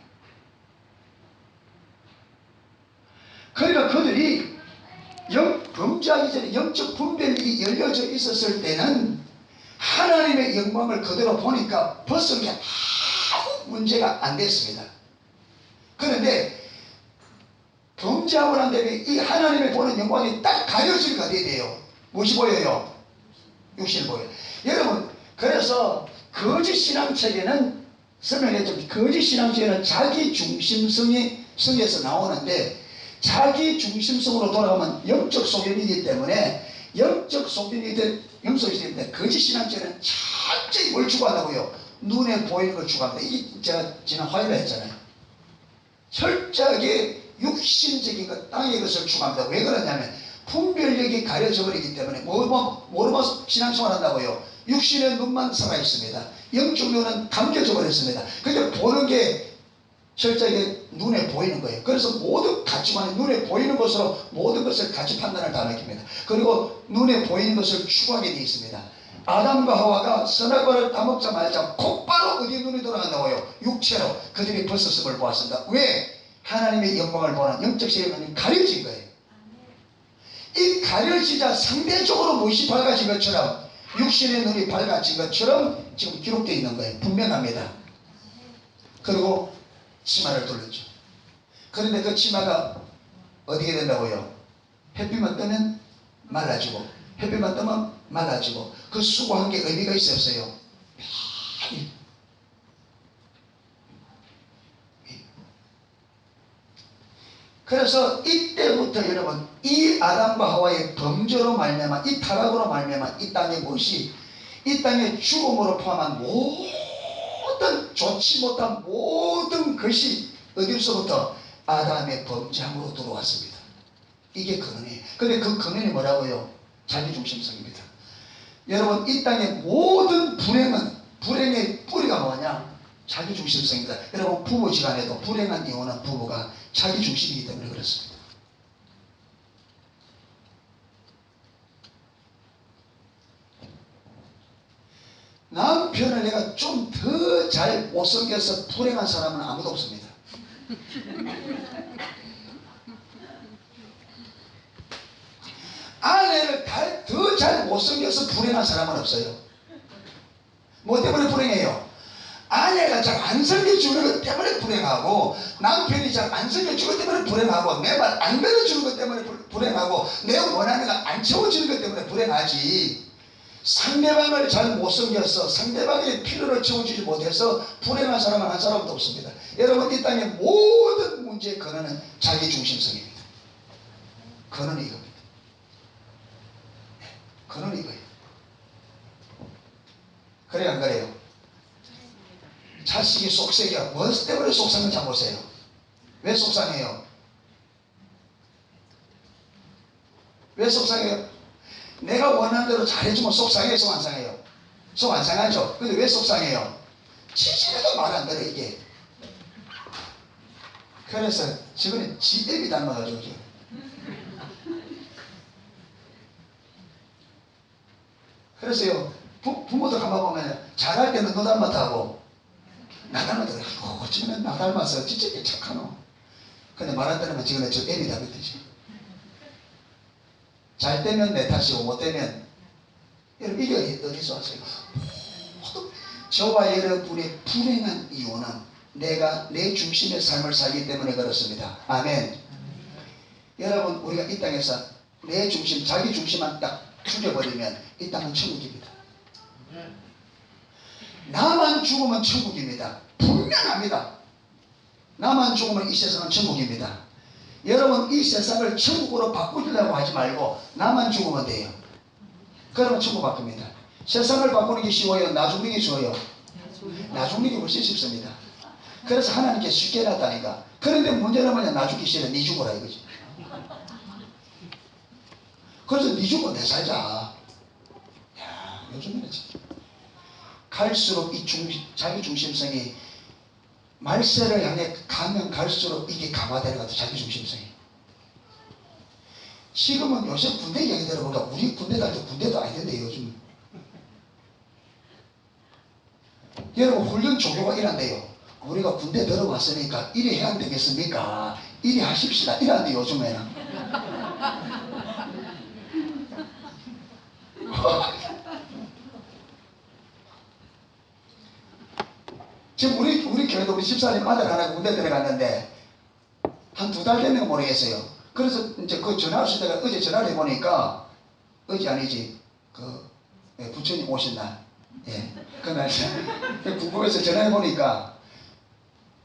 그러니까 그들이 범죄하기 전에 영적 분별력이 열려져 있었을 때는 하나님의 영광을 그대로 보니까 벗은 게 아무 문제가 안 됐습니다. 그런데 범죄하고 난 다음에 이 하나님의 보는 영광이 딱 가려지니까 어떻게 돼요? 무엇이 보여요? 육신이 보여요. 여러분, 그래서 거짓 신앙책에는 설명했지만, 거짓 신앙책에는 자기 중심성이 성에서 나오는데, 자기 중심성으로 돌아가면 영적 소견이기 때문에, 영적 소견이 영속이 되는데, 거짓 신앙책은 철저히 뭘 추구한다고요? 눈에 보이는 걸 추구합니다. 이게 제가 지난 화요일에 했잖아요. 철저하게 육신적인 것, 땅의 것을 추구합니다. 왜 그러냐면 분별력이 가려져 버리기 때문에. 뭐로 신앙생활 한다고요? 육신의 눈만 살아있습니다. 영적 눈은 감겨져 버렸습니다. 그러니까 보는 게 철저하게 눈에 보이는 거예요. 그래서 모든 가치관이 눈에 보이는 것으로 모든 것을 가치 판단을 다 맡깁니다. 그리고 눈에 보이는 것을 추구하게 되어 있습니다. 아담과 하와가 선악과를 따먹자 말자 곧바로 어디 눈이 돌아간다고요? 육체로 그들이 벗었음을 보았습니다. 왜? 하나님의 영광을 보는 영적 세계관이 가려진 거예요. 이 가려지자 상대적으로 무엇이 밝아진 것처럼, 육신의 눈이 밝아진 것처럼 지금 기록되어 있는 거예요. 분명합니다. 그리고 치마를 돌렸죠. 그런데 그 치마가 어떻게 된다고요? 햇빛만 뜨면 말라지고, 햇빛만 뜨면 말라지고. 그 수고한 게 의미가 있었어요. 그래서 이때부터 여러분, 이 아담과 하와의 범죄로 말미암아, 이 타락으로 말미암아 이 땅에 무엇이, 이 땅의 죽음으로 포함한 모든 좋지 못한 모든 것이 어디서부터? 아담의 범죄함으로 들어왔습니다. 이게 근원이에요. 근데 그 근원이 뭐라고요? 자기중심성입니다. 여러분, 이 땅의 모든 불행의 뿌리가 뭐냐? 자기중심성입니다. 여러분, 부부지간에도 불행한 이유는 부부가 자기중심이기 때문에 그렇습니다. 남편을 내가 좀 더 잘 못생겨서 불행한 사람은 아무도 없습니다. 아내를 더 잘 못생겨서 불행한 사람은 없어요. 뭐 때문에 불행해요? 아내가 잘 안 섬겨주는 것 때문에 불행하고, 남편이 잘 안 섬겨주는 것 때문에 불행하고, 내 말 안 들어주는 것 때문에 불행하고, 내가 원하는 거 안 채워주는 것 때문에 불행하지, 상대방을 잘 못 섬겨서 상대방의 필요를 채워주지 못해서 불행한 사람은 한 사람도 없습니다. 여러분, 이 땅의 모든 문제의 근원은 자기중심성입니다. 근원이 이겁니다. 근원이 이거예요. 그래요, 안 그래요? 자식이 속색이야. 뭐 때문에 속상한지 한번 보세요. 왜 속상해요? 왜 속상해요? 내가 원하는 대로 잘해주면 속상해요, 속 안 상해요? 속 안 상하죠? 근데 왜 속상해요? 치질해도 말 안 들어, 이게. 그래서 저번에 지대비 닮아가지고 지금. 그래서요, 부모도 가만 보면 잘할 때는 너 닮았다고, 나 닮았다고, 어쩌면 나 닮았어, 진짜 착하노. 근데 말 안 들으면 지금 저 애비 닮았듯이. 잘 되면 내 탓이고 못 되면, 여러분, 이게 어디서 왔어요? 저와 여러분의 불행한 이유는 내가 내 중심의 삶을 살기 때문에 그렇습니다. 아멘. 여러분, 우리가 이 땅에서 내 중심, 자기 중심만 딱 죽여버리면 이 땅은 천국입니다. 나만 죽으면 천국입니다. 분명합니다. 나만 죽으면 이 세상은 천국입니다. 여러분, 이 세상을 천국으로 바꾸려고 하지 말고 나만 죽으면 돼요. 그러면 천국 바뀝니다. 세상을 바꾸는 게 쉬워요? 나 죽는 게 쉬워요? 나 죽는 게 훨씬 쉽습니다. 그래서 하나님께 쉽게 해놨다니까. 그런데 문제는 뭐냐? 나 죽기 싫어. 니 죽어라 이거지. 그래서 니 죽어 내 살자. 야, 요즘에는 참 갈수록 이 자기 중심성이 말세를 향해 가면 갈수록 이게 강화되는 것 같아요. 자기 중심성이. 지금은 요새 군대 얘기 들어보니까 우리 군대 다닐 때 군대도 아니던데 요즘. 여러분, 훈련 조교가 이란대요. 우리가 군대 들어왔으니까 이리 해야 안 되겠습니까? 이리 하십시다. 이란데 요즘에는. 지금 우리 교회도 우리 집사님 아들 하나 군대 들어갔는데 한 2달 됐는 모르겠어요. 그래서 이제 그 전화하실 때가 어제 전화를 해보니까, 어제 아니지, 부처님 오신 날, 그날 궁금해서 전화해보니까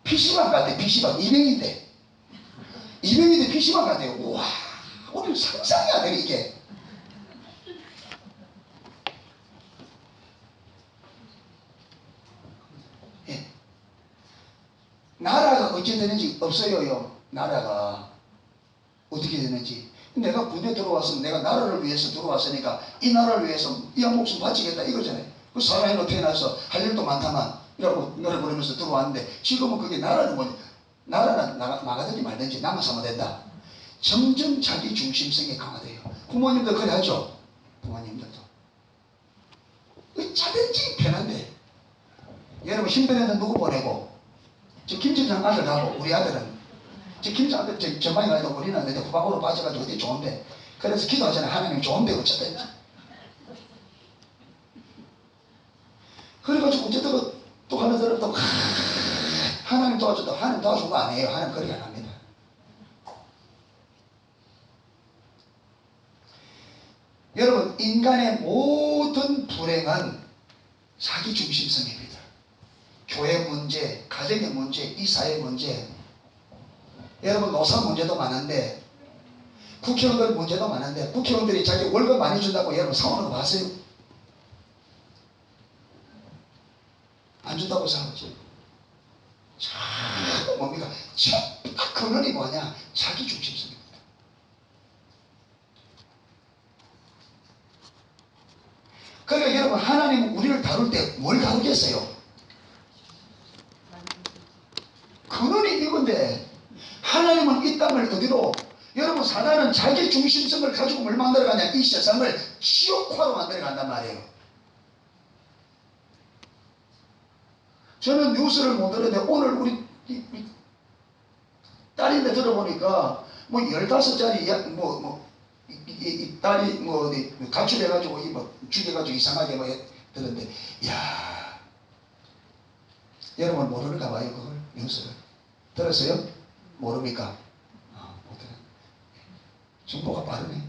PC방 갔대. PC방 200인데 PC방 갔대요. 우와, 오늘 상상이 안 되네 이게. 나라가 어찌 되는지 없어요. 나라가 어떻게 되는지. 내가 군대 들어왔으면 내가 나라를 위해서 들어왔으니까 이 나라를 위해서 이 한 목숨 바치겠다 이거잖아요. 그 사람이 태어나서 할 일도 많다만 이라고 노래 부르면서 들어왔는데, 지금은 그게 나라는 뭐냐? 나라는 나가든지 말든지 나만 사면 된다. 점점 자기 중심성이 강화돼요. 부모님도 그래 하죠. 부모님들도 자든지 편한데, 여러분 힘든 애는 누구 보내고? 저 김진장 아들 가고, 우리 아들은 저 김진장 아들 전방에 가도 우리는 내 후방으로 빠져가지고 어디 좋은데, 그래서 기도하잖아요. 하나님 좋은데 어쩌든지. 그래가지고 어쨌든 또 하는 사람 또 하나님 도와줬다. 하나님 도와준 거 아니에요. 하나님 그렇게 안 합니다. 여러분, 인간의 모든 불행은 자기 중심성입니다. 교회 문제, 가정의 문제, 이 사회 문제, 여러분 노사 문제도 많은데, 국회의원들 문제도 많은데, 국회의원들이 자기 월급 많이 준다고 여러분 싸우는 거 봤어요? 안 준다고 싸우지. 참 뭡니까? 딱 근원이 뭐냐? 자기 중심성입니다. 그러니까 여러분, 하나님은 우리를 다룰 때 뭘 다루겠어요? 근원이 이건데, 하나님은 이 땅을 어디로, 여러분 사단은 자기 중심성을 가지고 뭘 만들어가냐? 이 세상을 지옥화로 만들어간단 말이에요. 저는 뉴스를 못 들었는데 오늘 우리 딸인데 들어보니까 뭐 15짜리 이 딸이 뭐 어디 가출해가지고 뭐 죽여가지고 이상하게 뭐 들었는데, 이야, 여러분 모르는가 봐요. 그걸 뉴스를 들었어요? 모릅니까? 못 들어요. 정보가 빠르네.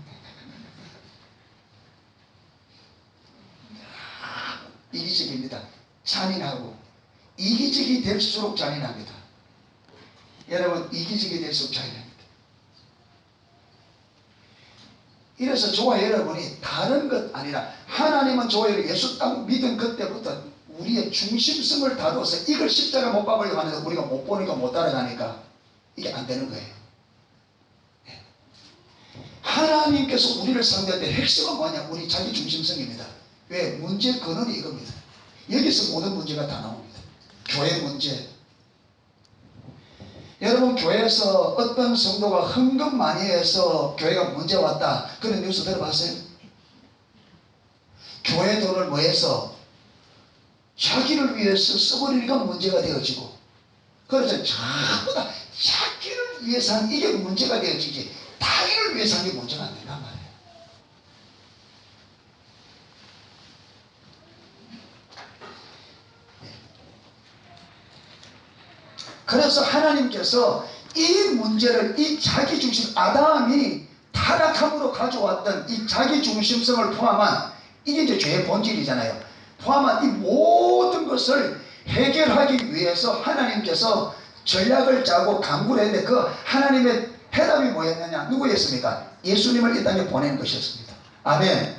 이기적입니다. 잔인하고, 이기적이 될수록 잔인합니다. 여러분, 이기적이 될수록 잔인합니다. 이래서 좋아요. 여러분이 다른 것 아니라 하나님은 좋아요. 예수 딱 믿은 그때부터 우리의 중심성을 다루어서 이걸 십자가 못 박으려고 하는데, 우리가 못 보니까 못 따라가니까 이게 안 되는 거예요. 하나님께서 우리를 상대할 때 핵심은 뭐냐? 우리 자기 중심성입니다. 왜? 문제 근원이 이겁니다. 여기서 모든 문제가 다 나옵니다. 교회 문제. 여러분, 교회에서 어떤 성도가 헌금 많이 해서 교회가 문제 왔다, 그런 뉴스 들어봤어요? 교회 돈을 뭐 해서 자기를 위해서 써버리니까 문제가 되어지고, 그래서 전부 다 자기를 위해서 한 이게 문제가 되어지지, 타인을 위해서 한 게 문제가 안 된단 말이에요. 그래서 하나님께서 이 문제를, 이 자기중심, 아담이 타락함으로 가져왔던 이 자기중심성을 포함한, 이게 이제 죄의 본질이잖아요. 포함한 이 모든 것을 해결하기 위해서 하나님께서 전략을 짜고 강구를 했는데, 그 하나님의 해답이 뭐였느냐? 누구였습니까? 예수님을 이 땅에 보낸 것이었습니다. 아멘.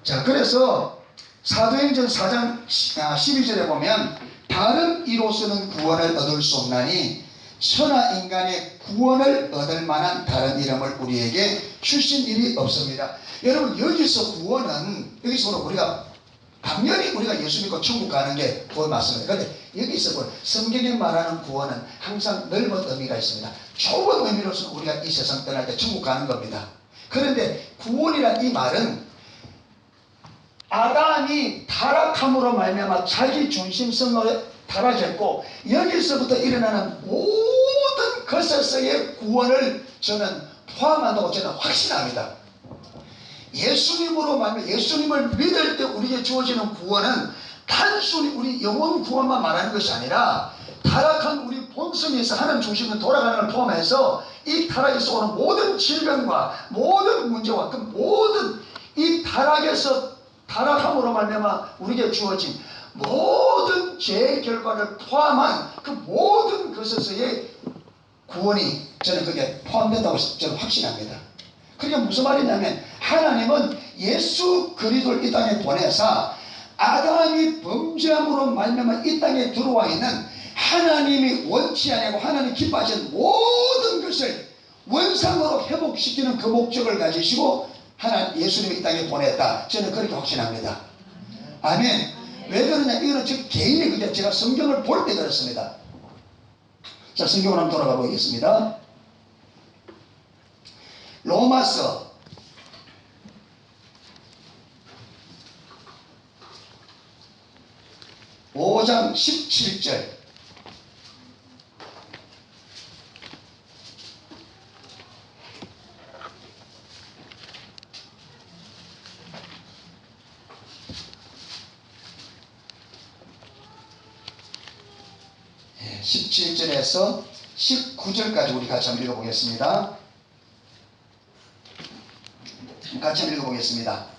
자, 그래서 사도행전 4장 12절에 보면, 다른 이로서는 구원을 얻을 수 없나니 천하 인간의 구원을 얻을 만한 다른 이름을 우리에게 주신 일이 없습니다. 여러분, 여기서 구원은, 여기서 우리가 당연히 우리가 예수 믿고 천국 가는 게 구원 맞습니다. 그런데 여기서 성경에 말하는 구원은 항상 넓은 의미가 있습니다. 좁은 의미로서는 우리가 이 세상 떠날 때 천국 가는 겁니다. 그런데 구원이란 이 말은 아담이 타락함으로 말미암아 자기 중심성을 타락했고, 여기서부터 일어나는 모든 것에서의 구원을 저는 포함한다고 저는 확신합니다. 예수님으로 말하면, 예수님을 믿을 때 우리에게 주어지는 구원은 단순히 우리 영혼 구원만 말하는 것이 아니라, 타락한 우리 본성에서 하나님 중심으로 돌아가는 걸 포함해서 이 타락에서 오는 모든 질병과 모든 문제와 그 모든 이 타락함으로 말미암아 우리에게 주어진 모든 죄의 결과를 포함한 그 모든 것에서의 구원이, 저는 그게 포함된다고 저는 확신합니다. 그게 무슨 말이냐면, 하나님은 예수 그리스도를 이 땅에 보내사 아담이 범죄함으로 말미암아 이 땅에 들어와 있는 하나님이 원치 아니하고 하나님 기뻐하시는 모든 것을 원상으로 회복시키는 그 목적을 가지시고 하나님 예수님이 이 땅에 보냈다. 저는 그렇게 확신합니다. 아멘. 왜 그러냐? 이거는 제 개인의 그냥 제가 성경을 볼 때 그렇습니다. 자, 성경을 한번 돌아가 보겠습니다. 로마서 5장 17절. 예, 17절에서 19절까지 우리 같이 한번 읽어보겠습니다. 같이 한번 읽어보겠습니다.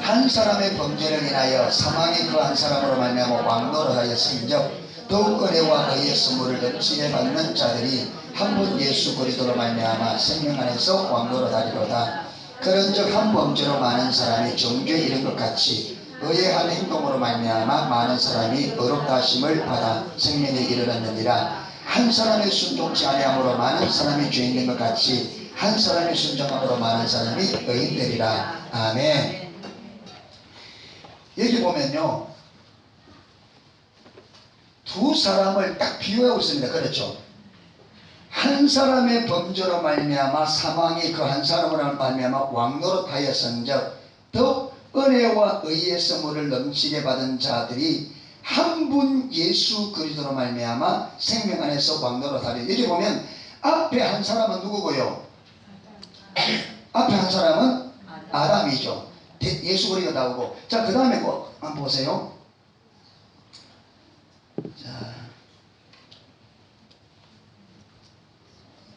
한 사람의 범죄를 인하여 사망이 그 한 사람으로 말미암아 왕노를 하였은즉 더욱 은혜와 의의 선물을 넘치게 받는 자들이 한 분 예수 그리스도로 말미암아 생명 안에서 왕노를 하리로다. 그런즉 한 범죄로 많은 사람이 정죄에 이른 것 같이 의의 한 행동으로 말미암아 많은 사람이 의롭다 하심을 받아 생명에 이르렀느니라. 한 사람이 순종치 아니함으로 많은 사람이 죄 있는 것 같이 한 사람이 순종함으로 많은 사람이 의인 되리라. 아멘. 여기 보면요, 두 사람을 딱 비유하고 있습니다. 그렇죠? 한 사람의 범죄로 말미암아 사망이 그 한 사람으로 말미암아 왕노릇 하였은즉 더욱 은혜와 의의 선물을 넘치게 받은 자들이 한 분 예수 그리스도로 말미암아 생명 안에서 왕노릇 하리. 여기 보면 앞에 한 사람은 누구고요? 앞에 한 사람은 아담이죠. 예수 그리스도 나오고. 자, 그 다음에 뭐 한번 보세요. 자,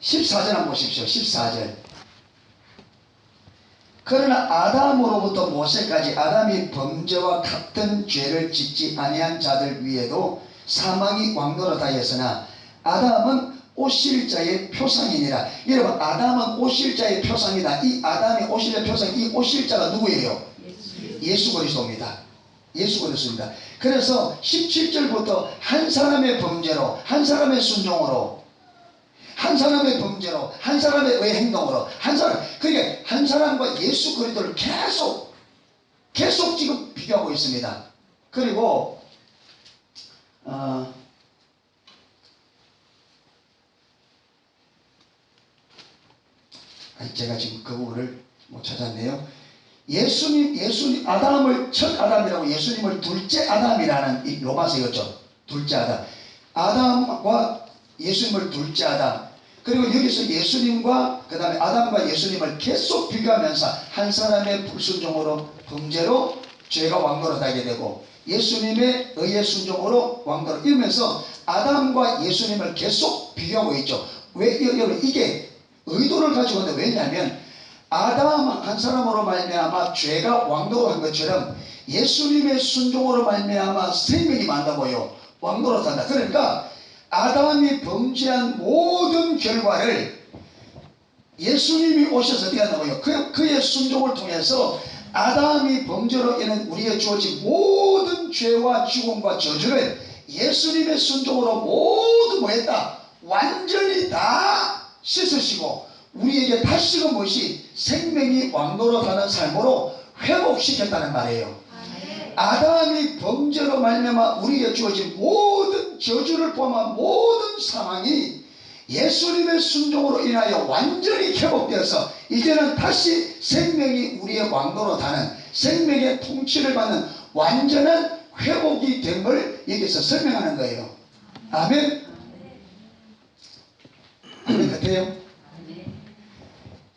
14절 한번 보십시오. 14절. 그러나 아담으로부터 모세까지 아담이 범죄와 같은 죄를 짓지 아니한 자들 위에도 사망이 왕노릇하였으나 아담은 오실 자의 표상이니라. 여러분, 아담은 오실 자의 표상이다. 이 아담이 오실 자의 표상, 이 오실 자가 누구예요? 예수 그리스도입니다. 예수 그리스도입니다. 그래서 17절부터 한 사람의 범죄로, 한 사람의 순종으로, 한 사람의 범죄로, 한 사람의 의 행동으로, 한 사람, 그러니까 한 사람과 예수 그리스도를 계속 지금 비교하고 있습니다. 그리고 제가 지금 그 부분을 못 찾았네요. 예수님, 아담을 첫 아담이라고 예수님을 둘째 아담이라는 이 로마서였죠. 둘째 아담. 아담과 예수님을 둘째 아담. 그리고 여기서 예수님과 그 다음에 아담과 예수님을 계속 비교하면서 한 사람의 불순종으로 범죄로 죄가 왕노릇하게 되고, 예수님의 의의 순종으로 왕도로 이러면서 아담과 예수님을 계속 비교하고 있죠. 왜 여러분 이게 의도를 가지고 있는데 왜냐하면 아담 한 사람으로 말미암아 죄가 왕도로 한 것처럼 예수님의 순종으로 말미암아 생명이 만다고요. 왕도로 산다. 그러니까 아담이 범죄한 모든 결과를 예수님이 오셔서 어떻게 한다고요? 그의 순종을 통해서 아담이 범죄로 인해 우리에게 주어진 모든 죄와 죽음과 저주를 예수님의 순종으로 모두 뭐 했다? 완전히 다 씻으시고 우리에게 다시금 무엇이 생명이 왕도로 가는 삶으로 회복시켰다는 말이에요. 아담이 범죄로 말미암아 우리에게 주어진 모든 저주를 포함한 모든 상황이 예수님의 순종으로 인하여 완전히 회복되어서 이제는 다시 생명이 우리의 왕도로 타는 생명의 통치를 받는 완전한 회복이 된 걸 여기서 설명하는 거예요. 아멘? 아멘 같아요?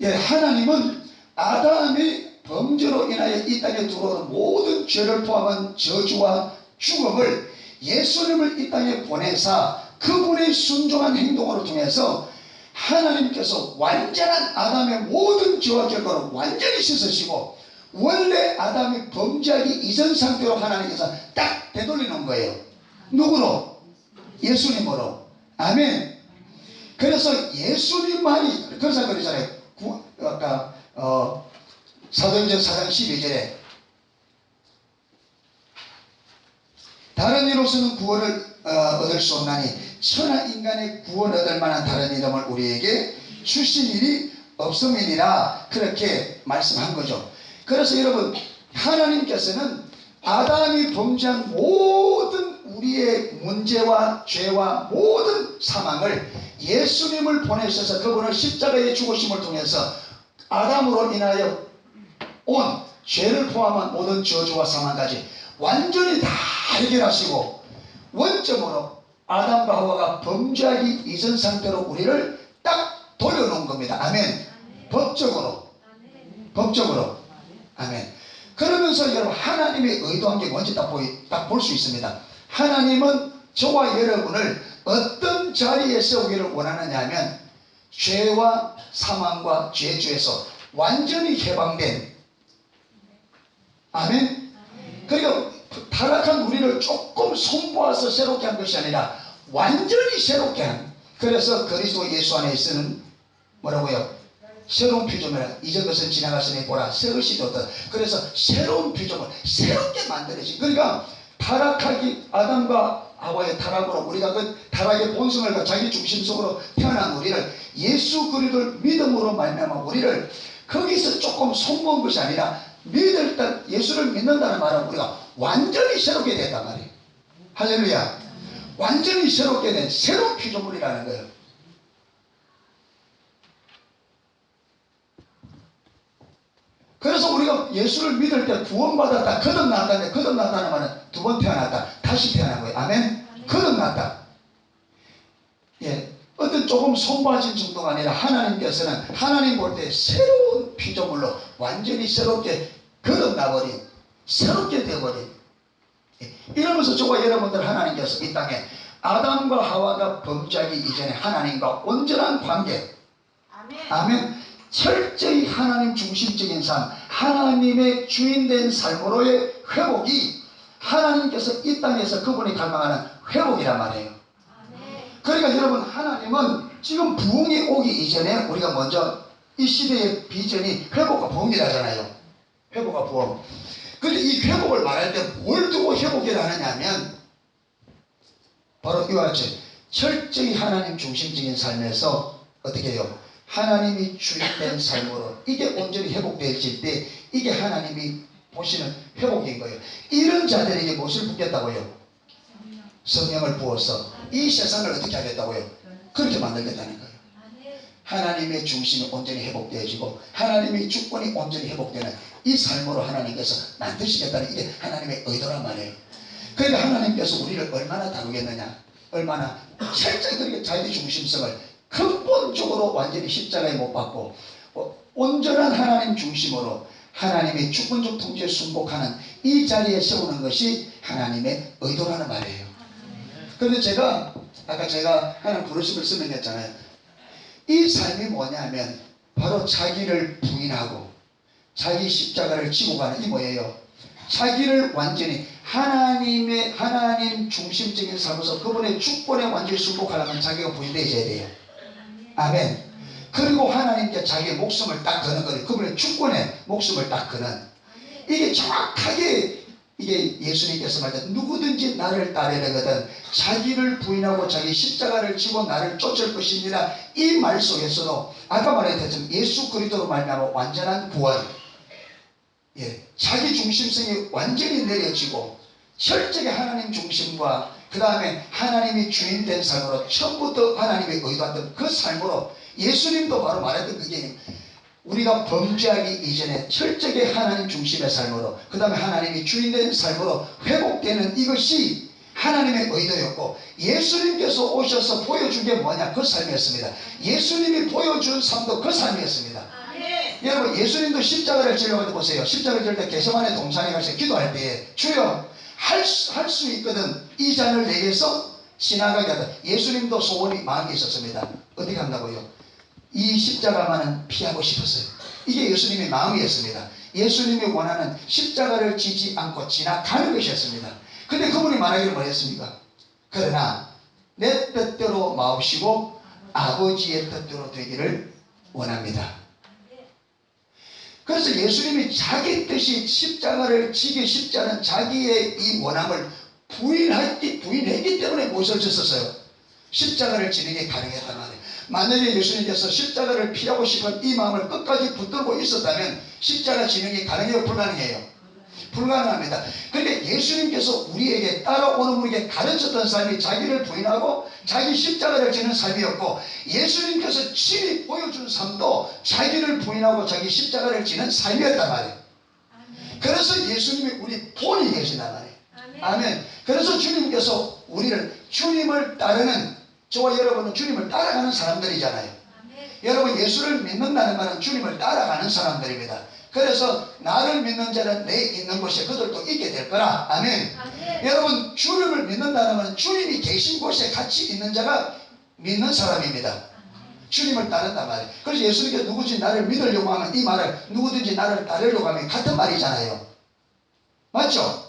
예, 하나님은 아담이 범죄로 인하여 이 땅에 들어오는 모든 죄를 포함한 저주와 죽음을 예수님을 이 땅에 보내사 그분의 순종한 행동으로 통해서 하나님께서 완전한 아담의 모든 죄와 결과를 완전히 씻으시고 원래 아담이 범죄하기 이전 상태로 하나님께서 딱 되돌리는 거예요. 누구로? 예수님으로. 아멘. 그래서 예수님만이 그래서 그러잖아요. 아까 사도행전 4장 12절에 다른 이로서는 구원을 얻을 수 없나니 천하 인간의 구원 얻을 만한 다른 이름을 우리에게 주신 일이 없음이니라 그렇게 말씀한 거죠. 그래서 여러분 하나님께서는 아담이 범죄한 모든 우리의 문제와 죄와 모든 사망을 예수님을 보내셔서 그분을 십자가의 죽으심을 통해서 아담으로 인하여 온 죄를 포함한 모든 저주와 사망까지 완전히 다 해결하시고 원점으로 아담과 하와가 범죄하기 이전 상태로 우리를 딱 돌려놓은 겁니다. 아멘. 법적으로. 아멘. 그러면서 여러분 하나님의 의도한 게 뭔지 딱 볼 수 있습니다. 하나님은 저와 여러분을 어떤 자리에 세우기를 원하느냐 하면 죄와 사망과 죄주에서 완전히 해방된 아멘. 그러니까 타락한 우리를 조금 손보아서 새롭게 한 것이 아니라 완전히 새롭게 한. 그래서 그리스도 예수 안에 있으는 뭐라고요? 새로운 피조물이라 이전 것은 지나갔으니 보라 새 것이 되었다. 그래서 새로운 피조물 새롭게 만들어진. 그러니까 타락하기 아담과 하와의 타락으로 우리가 그 타락의 본성을 갖고 자기 중심속으로 태어난 우리를 예수 그리스도를 믿음으로 말미암아 우리를 거기서 조금 손모은 것이 아니라 믿을 때 예수를 믿는다는 말은 우리가 완전히 새롭게 됐단 말이에요. 할렐루야. 완전히 새롭게 된 새로운 피조물이라는 거예요. 그래서 우리가 예수를 믿을 때 구원받았다 거듭났다는데 거듭났다는 말은 두 번 태어났다 다시 태어난 거예요. 아멘. 거듭났다. 예, 어떤 조금 손봐진 정도가 아니라 하나님께서는 하나님 볼 때 새로운 피조물로 완전히 새롭게 거듭나버린 새롭게 되어버린. 예, 이러면서 저와 여러분들 하나님께서 이 땅에 아담과 하와가 범죄하기 이전에 하나님과 온전한 관계. 아멘. 철저히 하나님 중심적인 삶, 하나님의 주인된 삶으로의 회복이 하나님께서 이 땅에서 그분이 갈망하는 회복이란 말이에요. 그러니까 여러분 하나님은 지금 부흥이 오기 이전에 우리가 먼저 이 시대의 비전이 회복과 부흥이라잖아요. 회복과 부흥. 그런데 이 회복을 말할 때 뭘 두고 회복을 하느냐면 바로 이와 같이 철저히 하나님 중심적인 삶에서 어떻게 해요? 하나님이 주인된 삶으로 이게 온전히 회복되어질 때 이게 하나님이 보시는 회복인 거예요. 이런 자들에게 무엇을 붓겠다고요? 성령을 부어서 이 세상을 어떻게 하겠다고요? 그렇게 만들겠다는 거예요. 하나님의 중심이 온전히 회복되어지고 하나님의 주권이 온전히 회복되는 이 삶으로 하나님께서 만드시겠다는 이게 하나님의 의도란 말이에요. 그러니까 하나님께서 우리를 얼마나 다루겠느냐, 얼마나 철저히 그렇게 자기 중심성을 근본적으로 완전히 십자가에 못 박고 온전한 하나님 중심으로 하나님의 주권적 통치에 순복하는 이 자리에 세우는 것이 하나님의 의도라는 말이에요. 그런데 제가 아까 하나님 부르심을 설명했잖아요. 이 삶이 뭐냐면 바로 자기를 부인하고 자기 십자가를 지고 가는 이 뭐예요? 자기를 완전히 하나님 중심적인 삶에서 그분의 주권에 완전히 순복하려면 자기가 부인되어야 돼요. 아멘. 그리고 하나님께 자기의 목숨을 딱 거는 거예요. 그분의 주권에 목숨을 딱 거는. 이게 정확하게 이게 예수님께서 말했던 누구든지 나를 따르려거든 자기를 부인하고 자기 십자가를 지고 나를 쫓을 것이니라. 이 말 속에서도 아까 말했듯이 예수 그리스도로 말미암아 완전한 구원, 자기 중심성이 완전히 내려지고 철저하게 하나님 중심과 그 다음에 하나님이 주인된 삶으로 처음부터 하나님의 의도했던 그 삶으로 예수님도 바로 말했던 그게 우리가 범죄하기 이전에 철저하게 하나님 중심의 삶으로 그 다음에 하나님이 주인된 삶으로 회복되는 이것이 하나님의 의도였고 예수님께서 오셔서 보여준 게 뭐냐? 그 삶이었습니다. 예수님이 보여준 삶도 그 삶이었습니다. 여러분 예수님도 십자가를 지려고 보세요. 십자가를 질 때 겟세마네 동산에 가서 기도할 때에 주여 할 수 있거든 이 잔을 내게서 지나가게 하다. 예수님도 소원이 마음에 있었습니다. 어디 간다고요? 이 십자가만은 피하고 싶었어요. 이게 예수님의 마음이었습니다. 예수님이 원하는 십자가를 지지 않고 지나가는 것이었습니다. 근데 그분이 말하기를 뭐였습니까? 그러나 내 뜻대로 마옵시고 아버지의 뜻대로 되기를 원합니다. 그래서 예수님이 자기 뜻이 십자가를 지기 쉽지 않은 자기의 이 원함을 부인했기 때문에 무엇을 졌었어요? 십자가를 지는 게 가능했단 말이에요. 만약에 예수님께서 십자가를 피하고 싶은 이 마음을 끝까지 붙들고 있었다면 십자가 지는 게 가능해요? 불가능해요? 불가능합니다. 그런데 예수님께서 우리에게 따라오는 분에게 가르쳤던 삶이 자기를 부인하고 자기 십자가를 지는 삶이었고 예수님께서 친히 보여준 삶도 자기를 부인하고 자기 십자가를 지는 삶이었단 말이에요. 그래서 예수님이 우리 본이 계신단 말이에요. 아멘. 그래서 주님께서 우리를 주님을 따르는 저와 여러분은 주님을 따라가는 사람들이잖아요. 여러분 예수를 믿는다는 말은 주님을 따라가는 사람들입니다. 그래서 나를 믿는 자는 내 있는 곳에 그들도 있게 될 거라. 아멘. 여러분 주님을 믿는다는 말은 주님이 계신 곳에 같이 있는 자가 믿는 사람입니다. 주님을 따른단 말이에요. 그래서 예수님께서 누구든지 나를 믿으려고 하면 이 말을 누구든지 나를 따르려고 하면 같은 말이잖아요. 맞죠?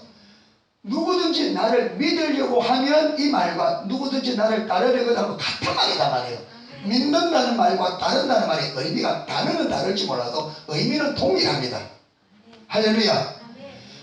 누구든지 나를 믿으려고 하면 이 말과 누구든지 나를 따르려고 하면 같은 말이단 말이에요. 믿는다는 말과 따른다는 말의 의미가 단어는 다를지 몰라도 의미는 동일합니다. 할렐루야.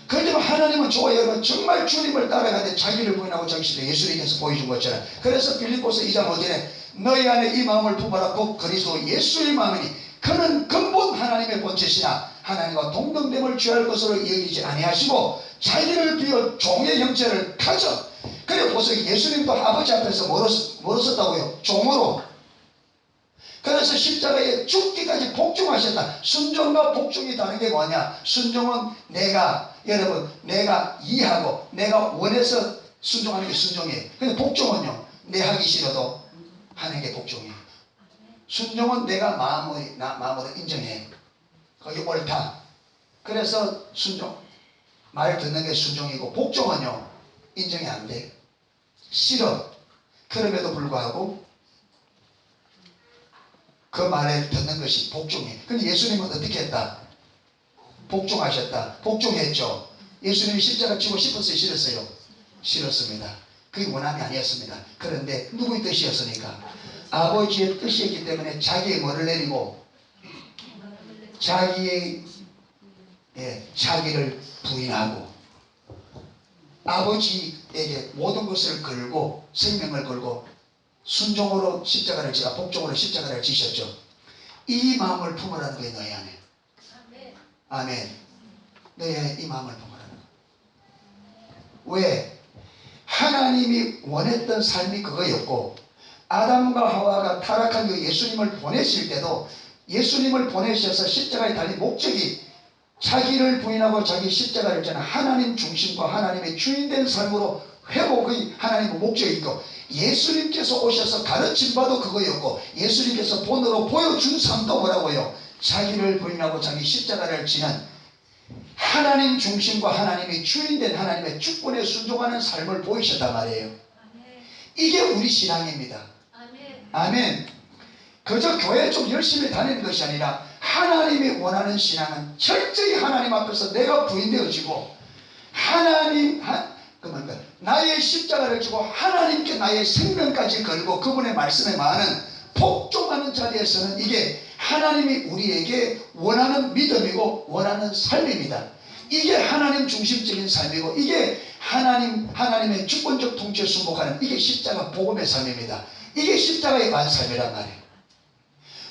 그렇지만 하나님은 저와 여러분 정말 주님을 따라가되 자기를 부인하고 자기 시대 예수님께서 보여준 것처럼 그래서 빌립보서 2장 5절에 너희 안에 이 마음을 품어라 곧 그리스도 예수의 마음이니 그는 근본 하나님의 본체시나 하나님과 동등됨을 취할 것으로 여기지 아니하시고 자기를 비워 종의 형체를 가져. 그래 보세요. 예수님도 아버지 앞에서 뭐로 썼다고요? 종으로. 그래서 십자가에 죽기까지 복종하셨다. 순종과 복종이 다른 게 뭐냐? 순종은 여러분 내가 이해하고 내가 원해서 순종하는 게 순종이에요. 근데 복종은요 내 하기 싫어도 하는 게 복종이에요. 순종은 내가 마음으로 인정해. 거기 옳다. 그래서 순종. 말 듣는 게 순종이고 복종은요 인정이 안 돼. 싫어. 그럼에도 불구하고 그 말에 듣는 것이 복종이에요. 근데 예수님은 어떻게 했다? 복종하셨다. 복종했죠. 예수님이 십자가 지고 싶었어요? 싫었어요? 싫었습니다. 그게 원함이 아니었습니다. 그런데 누구의 뜻이었으니까? 아버지의 뜻이었기 때문에 자기의 뭐를 내리고 자기를 부인하고 아버지에게 모든 것을 걸고 생명을 걸고 순종으로 십자가를 지가 복종으로 십자가를 지셨죠. 이 마음을 품으라는 거예요. 너희 안에. 아멘. 너희 안에 이 마음을 품으라는 거예요. 왜? 하나님이 원했던 삶이 그거였고 아담과 하와가 타락한 그 예수님을 보내실 때도 예수님을 보내셔서 십자가에 달린 목적이 자기를 부인하고 자기 십자가를 지는 하나님 중심과 하나님의 주인된 삶으로 회복의 하나님의 목적이 있고 예수님께서 오셔서 가르친 바도 그거였고 예수님께서 본으로 보여준 삶도 뭐라고요? 자기를 부인하고 자기 십자가를 지는 하나님 중심과 하나님이 주인된 하나님의 주권에 순종하는 삶을 보이셨단 말이에요. 이게 우리 신앙입니다. 아멘. 그저 교회 좀 열심히 다니는 것이 아니라 하나님이 원하는 신앙은 철저히 하나님 앞에서 내가 부인되어지고 나의 십자가를 지고 하나님께 나의 생명까지 걸고 그분의 말씀에 많은 복종하는 자리에서는 이게 하나님이 우리에게 원하는 믿음이고 원하는 삶입니다. 이게 하나님 중심적인 삶이고 이게 하나님의 주권적 통치에 순복하는 이게 십자가 복음의 삶입니다. 이게 십자가의 반삶이란 말이에요.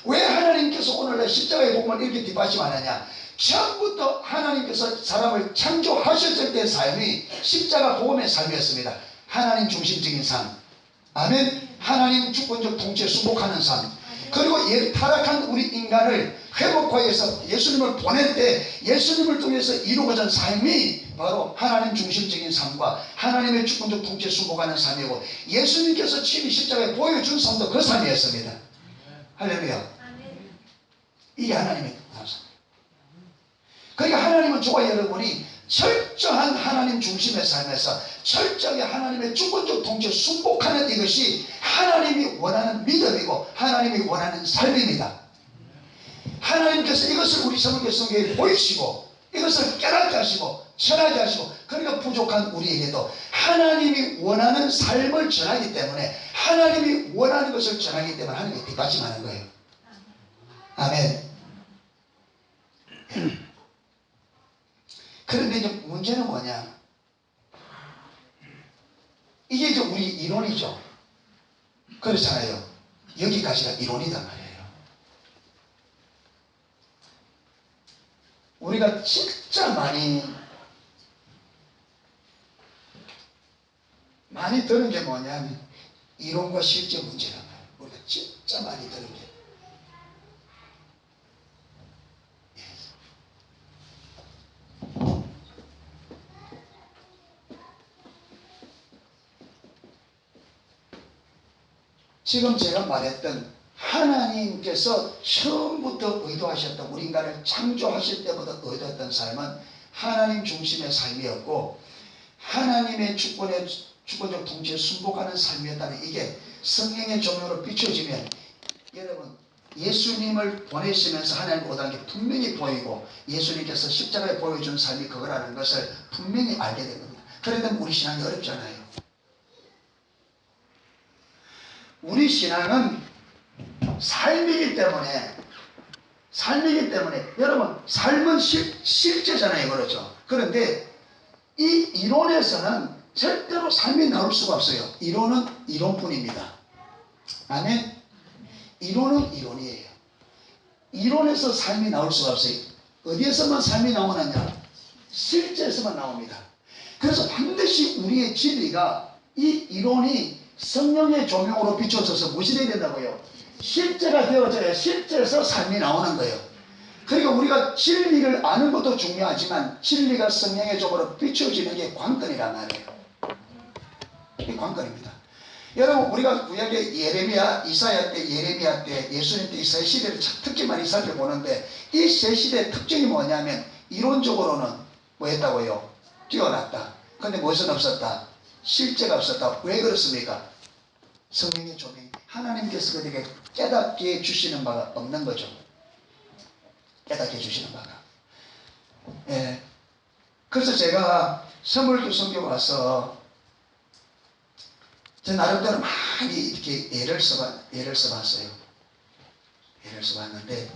왜 하나님께서 오늘날 십자가의 복음을 이렇게 뒷받침하느냐? 처음부터 하나님께서 사람을 창조하셨을 때의 삶이 십자가 복음의 삶이었습니다. 하나님 중심적인 삶, 아멘. 하나님 주권적 통치에 순복하는 삶, 그리고 타락한 우리 인간을 회복하기 위해서 예수님을 보낼 때 예수님을 통해서 이루어진 삶이 바로 하나님 중심적인 삶과 하나님의 주권적 통치에 순복하는 삶이고, 예수님께서 친히 십자가에 보여준 삶도 그 삶이었습니다. 할렐루야. 이게 하나님의 삶. 그러니까 하나님은 저와 여러분이 철저한 하나님 중심의 삶에서 철저하게 하나님의 주권적 통치에 순복하는 이것이 하나님이 원하는 믿음이고 하나님이 원하는 삶입니다. 하나님께서 이것을 우리 성경에 보이시고 이것을 깨닫게 하시고 전하게 하시고, 그러니까 부족한 우리에게도 하나님이 원하는 삶을 전하기 때문에, 하나님이 원하는 것을 전하기 때문에 하나님이 뒷받침하는 거예요. 아멘. 그런데 이제 문제는 뭐냐? 이게 이제 우리 이론이죠. 그렇잖아요. 여기까지가 이론이단 말이에요. 우리가 진짜 많이 들은 게 뭐냐면 이론과 실제 문제란 말이에요. 우리가 진짜 많이 들은 게. 지금 제가 말했던 하나님께서 처음부터 의도하셨던, 우리 인간을 창조하실 때부터 의도했던 삶은 하나님 중심의 삶이었고 하나님의 주권적 통치에 순복하는 삶이었다는, 이게 성령의 조명으로 비춰지면 여러분 예수님을 보내시면서 하나님 오다는 게 분명히 보이고 예수님께서 십자가에 보여준 삶이 그거라는 것을 분명히 알게 된 겁니다. 그런데 우리 신앙이 어렵잖아요. 우리 신앙은 삶이기 때문에 여러분 삶은 실제잖아요. 그렇죠? 그런데 이 이론에서는 절대로 삶이 나올 수가 없어요. 이론은 이론뿐입니다. 아멘. 이론은 이론이에요. 이론에서 삶이 나올 수가 없어요. 어디에서만 삶이 나오느냐? 실제에서만 나옵니다. 그래서 반드시 우리의 진리가, 이 이론이 성령의 조명으로 비춰져서 무엇이 되어야 된다고요? 실제가 되어져야 실제에서 삶이 나오는 거예요. 그러니까 우리가 진리를 아는 것도 중요하지만 진리가 성령의 조명으로 비춰지는 게 관건이란 말이에요. 이게 관건입니다. 여러분 우리가 구약의 예레미야, 이사야 때, 예레미야 때, 예수님 때 이 세 시대를 특히 많이 살펴보는데, 이 세 시대의 특징이 뭐냐면 이론적으로는 뭐 했다고요? 뛰어났다. 근데 무엇은 없었다? 실제가 없었다. 왜 그렇습니까? 성령의 조명이, 하나님께서 그들에게 깨닫게 주시는 바가 없는 거죠. 깨닫게 주시는 바가. 예. 그래서 제가 서물교 선교 와서 제 나름대로 많이 이렇게 예를 써봤어요. 예를 써봤는데,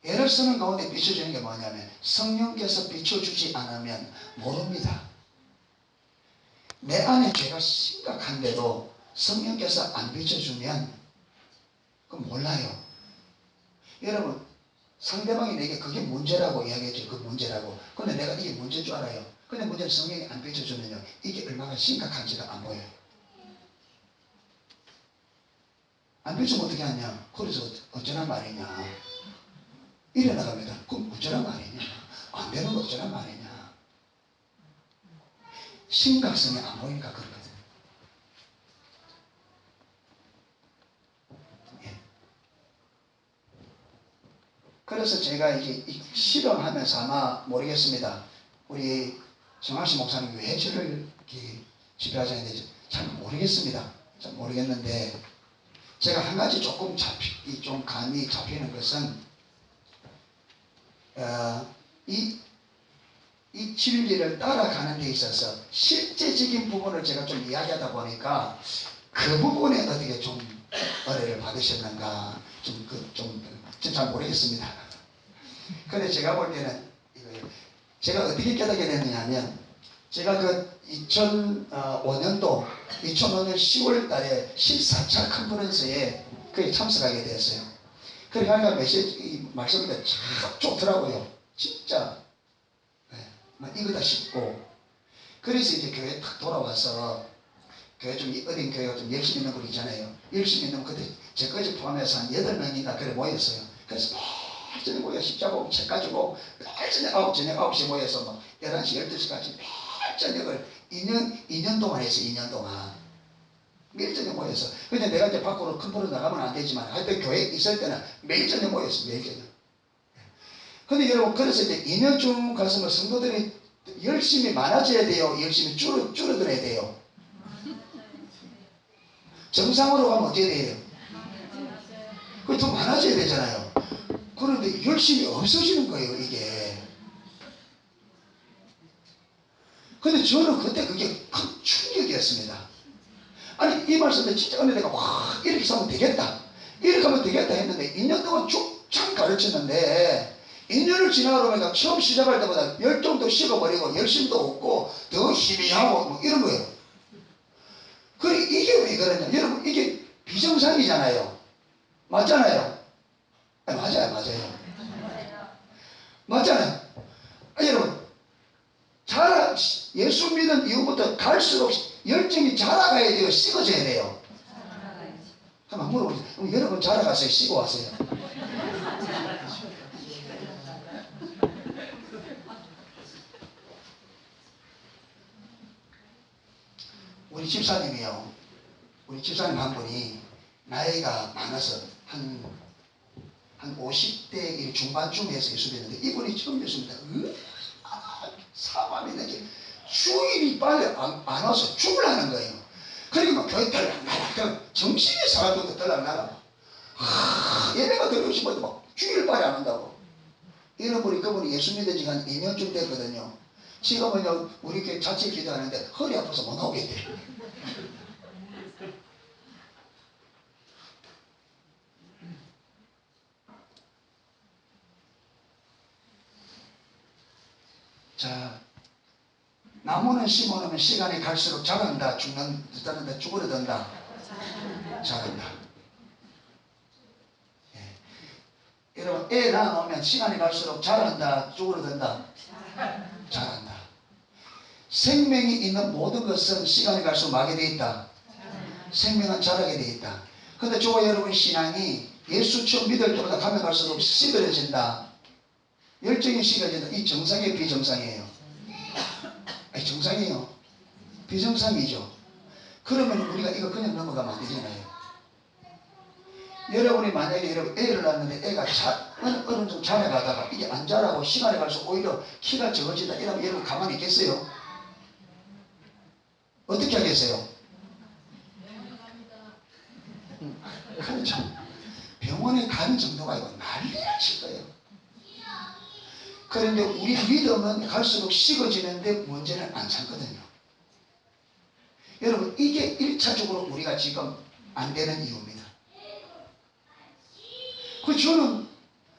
예를 쓰는 가운데 비춰주는 게 뭐냐면 성령께서 비춰주지 않으면 모릅니다. 내 안에 죄가 심각한데도 성령께서 안 비춰주면 그건 몰라요. 여러분 상대방이 내게 그게 문제라고 이야기했죠. 그 문제라고. 근데 내가 이게 문제인 줄 알아요. 근데 문제는 성령이 안 비춰주면요, 이게 얼마나 심각한지가 안 보여요. 안 비추면 어떻게 하냐? 그래서 어쩌란 말이냐? 이래 나갑니다. 그럼 어쩌란 말이냐? 안 되는 거 어쩌란 말이냐? 심각성이 안 보이니까 그렇거든요. 예. 그래서 제가 이제 실험하면서 아마 모르겠습니다. 우리 정학시 목사님 왜 저를 이렇게 지배하자는데 잘 모르겠습니다. 잘 모르겠는데 제가 한 가지 조금 좀 감이 잡히는 것은 이 진리를 따라가는 데 있어서 실제적인 부분을 제가 좀 이야기하다 보니까 그 부분에 어떻게 좀 은혜를 받으셨는가 좀 잘 모르겠습니다. 근데 제가 볼 때는 이거예요. 제가 어떻게 깨닫게 됐느냐 하면 제가 그 2005년도 10월 달에 14차 컨퍼런스에 거기 참석하게 되었어요. 그러니까 메시지 말씀이 참 좋더라고요. 진짜 이거다 싶고, 그래서 이제 교회 탁 돌아와서 교회 좀 어린 교회가 좀 열심히 있는 분이 있잖아요. 열심히 있는 그때 저까지 포함해서 한 8명인가 그래 모였어요. 그래서 매일 저녁 모여 십자가 보고 책 가지고 매일 저녁 9시에 모여서 막 11시 12시까지 매일 저녁을 2년 동안 했어요. 2년 동안 매일 저녁 모여서. 근데 내가 이제 밖으로 컨퍼런스 나가면 안 되지만 하여튼 교회에 있을 때는 매일 저녁 모였어요. 매일 저녁. 근데 여러분, 그래서 이제 2년쯤 가서 성도들이 열심히 많아져야 돼요? 열심히 줄어들어야 돼요? 정상으로 가면 어떻게 돼요? 그 더 많아져야 되잖아요. 그런데 열심히 없어지는 거예요, 이게. 근데 저는 그때 그게 큰 충격이었습니다. 아니, 이 말씀에 진짜 은혜가 와, 이렇게 하면 되겠다. 이렇게 하면 되겠다 했는데 2년 동안 쭉참 가르쳤는데 2년을 지나고 보니까 처음 시작할 때보다 열정도 식어버리고 열심도 없고 더 희미하고 뭐 이런 거예요. 그래, 이게 왜 그러냐. 여러분, 이게 비정상이잖아요. 맞잖아요. 맞아요. 맞잖아요. 여러분, 예수 믿은 이후부터 갈수록 열정이 자라가야 돼요? 식어져야 돼요? 한번 물어보세요. 여러분 자라가세요? 식어 왔어요? 우리 집사님 한 분이 나이가 많아서 한 50대 중반쯤에서 예수 믿는데 이분이 처음 예수 믿는다. 사람이 내게 주일이 빨리 안 와서 죽으려는 거예요. 그러니까 막 교회 들락날락 정신이 사람들도 들락날락 예배가 들고 싶어도 막 주일 빨리 안 한다고. 이런 분이 그분이 예수 믿은 지가 한 2년쯤 됐거든요. 지금은요 우리 교회 자체 기도하는데 허리 아파서 못 나오게 돼요. 자, 나무는 심어놓으면 시간이 갈수록 자란다. 죽는다. 죽으려든다. 자란다. 예. 여러분, 애 낳아놓으면 시간이 갈수록 자란다. 죽으려든다. 자란다. 생명이 있는 모든 것은 시간이 갈수록 막게 되어 있다. 생명은 자라게 되어 있다. 근데 저와 여러분 신앙이 예수 처음 믿을 때보다 가면 갈수록 시들어진다. 열정이 식어진다. 이 정상이에요? 비정상이에요? 아니, 정상이에요. 비정상이죠. 그러면 우리가 이거 그냥 넘어가면 안 되잖아요. 여러분이 만약에 애를 낳았는데 애가 어느 정도 자라가다가 이게 안 자라고 시간이 갈수록 오히려 키가 적어진다. 이러면 여러분 가만히 있겠어요? 어떻게 하겠어요? 그렇죠. 병원에 가는 정도가 아니고 난리를 칠 거예요. 그런데 우리 믿음은 갈수록 식어지는데 문제는 안 삼거든요. 여러분, 이게 1차적으로 우리가 지금 안 되는 이유입니다. 저는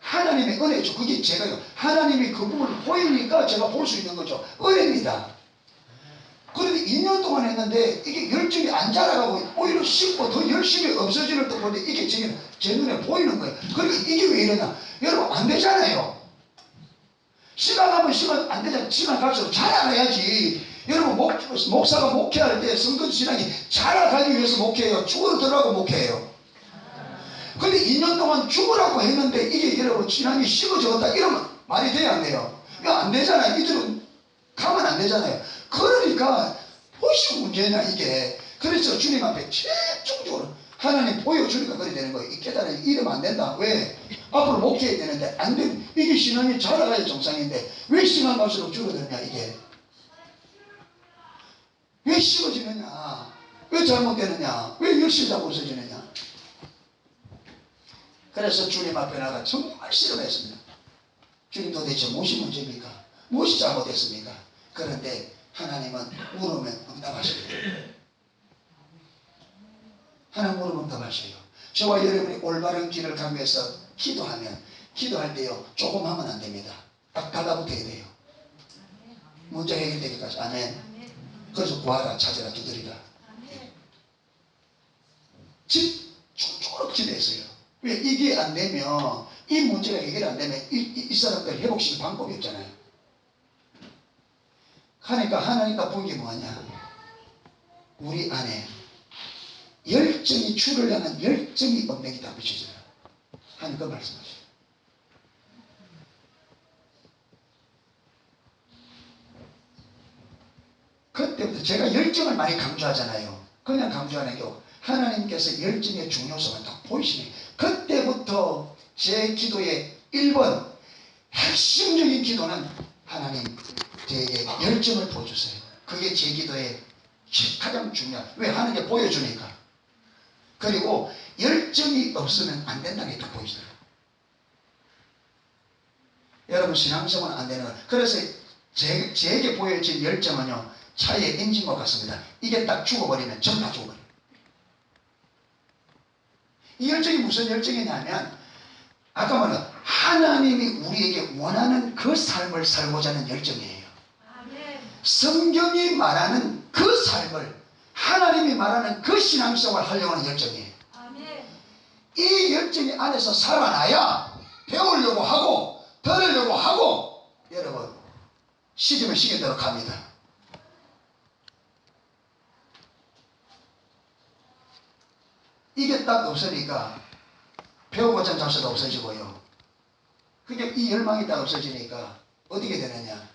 하나님의 은혜죠. 그게 제가요. 하나님이 그 부분을 보이니까 제가 볼 수 있는 거죠. 은혜입니다. 그런데 2년 동안 했는데 이게 열정이 안 자라가고 오히려 식고 더 열심히 없어지는 때 보는데 이게 지금 제 눈에 보이는 거예요. 그러니까 이게 왜 이러냐. 여러분, 안 되잖아요. 시간 가면 시간 안 되잖아요. 시간 갈수록 자라가야지. 여러분, 목사가 목회할 때 성도 신앙이 자라가기 위해서 목회해요? 죽으라고 목회해요? 근데 2년 동안 죽으라고 했는데 이게 여러분 신앙이 식어졌다 이러면 말이 돼야 안 돼요? 이거 안 되잖아요. 이들은 가면 안 되잖아요. 그러니까 무엇이 문제냐 이게. 그래서 주님 앞에 집중적으로 하나님 보여주니까 그래 되는 거예요. 이 깨달음이 이러면 안 된다. 왜? 앞으로 목회해야 되는데 안 돼. 이게 신앙이 자라가야 정상인데 왜 시간 갈수록 줄어드냐 이게. 왜 식어지느냐, 왜 잘못되느냐, 왜 열심히 없어지느냐. 그래서 주님 앞에 나가 정말 실험했습니다. 주님 도대체 무엇이 문제입니까? 무엇이 잘못됐습니까? 그런데 하나님은 물으면 응답하십니다. 하나님 물으면 응답하셔요. 저와 여러분이 올바른 길을 가기 위해서 기도하면 기도할 때요 조금 하면 안 됩니다. 딱 달라붙어야 돼요. 문제 해결되기까지. 아멘. 그래서 구하라, 찾으라, 두드리라. 쭉쭉 기도했어요. 왜 이게 안 되면, 이 문제가 해결이 안 되면 이 사람들 회복시킬 방법이 없잖아요. 하니까 하나님과 본 게 뭐냐, 우리 안에 열정이, 주를 향한 열정이 없는 게 다 비춰져요. 하나님 그 말씀하셔요. 그때부터 제가 열정을 많이 강조하잖아요. 그냥 강조하는 게 하나님께서 열정의 중요성을 딱 보이시네. 그때부터 제 기도의 1번 핵심적인 기도는 하나님 저에게 열정을 보여주세요. 그게 제 기도의 가장 중요한. 왜? 하는 게 보여주니까. 그리고 열정이 없으면 안 된다는 게 딱 보이시더라고요. 여러분 신앙생활은 안 되는 거예요. 그래서 제게 보여진 열정은요 차의 엔진과 같습니다. 이게 딱 죽어버리면 전 다 죽어버려요. 이 열정이 무슨 열정이냐면 아까 말한 하나님이 우리에게 원하는 그 삶을 살고자 하는 열정이에요. 성경이 말하는 그 삶을, 하나님이 말하는 그 신앙생활을 하려고 하는 열정이에요. 이 열정이 안에서 살아나야 배우려고 하고 들으려고 하고 여러분 시키면 시키도록 갑니다. 이게 딱 없으니까 배우고자 하는 자세도 없어지고요. 그게 이 열망이 딱 없어지니까 어떻게 되느냐,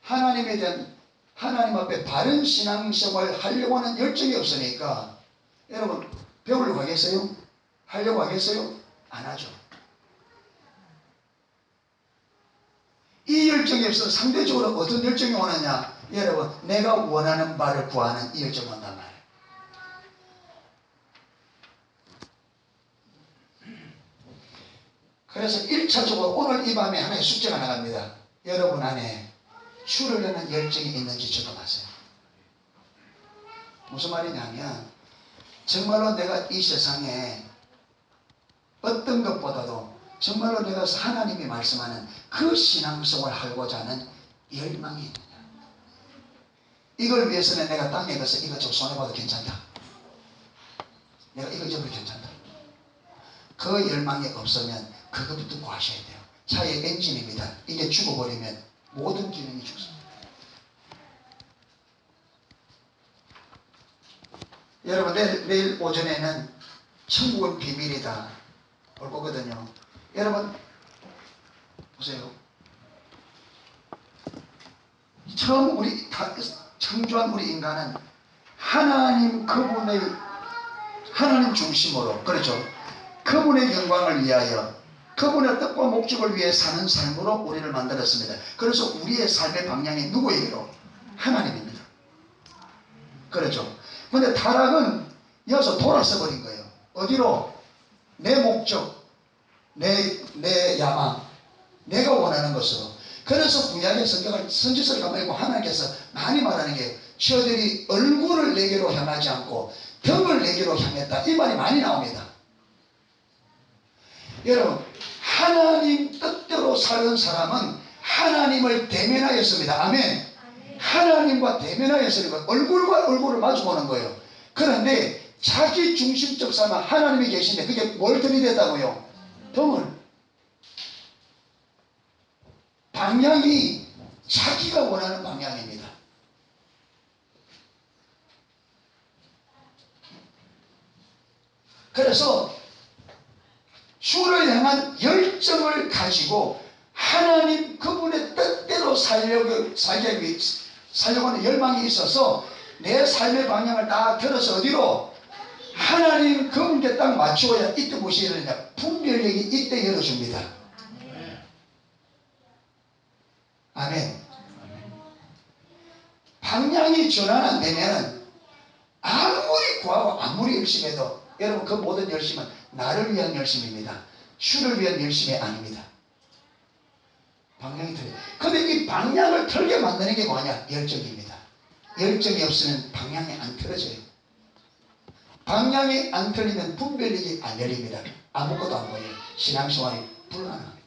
하나님에 대한, 하나님 앞에 바른 신앙생활을 하려고 하는 열정이 없으니까 여러분 배우려고 하겠어요? 하려고 하겠어요? 안 하죠. 이 열정이 없어서 상대적으로 어떤 열정이 오느냐, 여러분 내가 원하는 바를 구하는 이 열정이 온단 말이에요. 그래서 1차적으로 오늘 이 밤에 하나의 숙제가 나갑니다. 여러분 안에 주를 향한 열정이 있는지 점검하세요. 무슨 말이냐면 정말로 내가 이 세상에 어떤 것보다도 정말로 내가 하나님이 말씀하는 그 신앙성을 하고자 하는 열망이 있느냐. 이걸 위해서는 내가 땅에 가서 이것저것 손해봐도 괜찮다. 내가 이것저것 괜찮다. 그 열망이 없으면 그것부터 구하셔야 돼요. 차의 엔진입니다. 이게 죽어버리면 모든 기능이 죽습니다. 여러분 내일 오전에는 천국은 비밀이다 올 거거든요. 여러분 보세요. 처음 우리 창조한 우리 인간은 하나님 그분의 하나님 중심으로, 그렇죠, 그분의 영광을 위하여 그분의 뜻과 목적을 위해 사는 삶으로 우리를 만들었습니다. 그래서 우리의 삶의 방향이 누구에게로? 하나님입니다. 그렇죠. 근데 타락은 여기서 돌아서 버린 거예요. 어디로? 내 목적, 내 야망, 내가 원하는 것으로. 그래서 구약의 성경을 선지서를 가만히 보고 하나님께서 많이 말하는 게 저들이 얼굴을 내게로 향하지 않고 등을 내게로 향했다, 이 말이 많이 나옵니다. 여러분 하나님 뜻대로 사는 사람은 하나님을 대면하였습니다. 아멘. 하나님과 대면하였으니까 얼굴과 얼굴을 마주보는 거예요. 그런데 자기 중심적 삶은 하나님이 계신데 그게 뭘 들이댔다고요? 등을. 방향이 자기가 원하는 방향입니다. 그래서 주를 향한 열정을 가지고 하나님 그분의 뜻대로 살려고 하는 열망이 있어서 내 삶의 방향을 딱 들어서 어디로? 하나님 하나님 그 문제 딱 맞추어야 이때 무엇이 일어나냐? 분별력이 이때 열어줍니다. 아멘. 방향이 전환 안 되면 아무리 구하고 아무리 열심히 해도 여러분 그 모든 열심은 나를 위한 열심입니다. 주를 위한 열심이 아닙니다. 방향이 틀려. 근데 이 방향을 틀게 만드는 게 뭐냐? 열정입니다. 열정이 없으면 방향이 안 틀어져요. 방향이 안 틀리면 분별력이 안 열립니다. 아무것도 안 보여요. 신앙생활이 불가능합니다.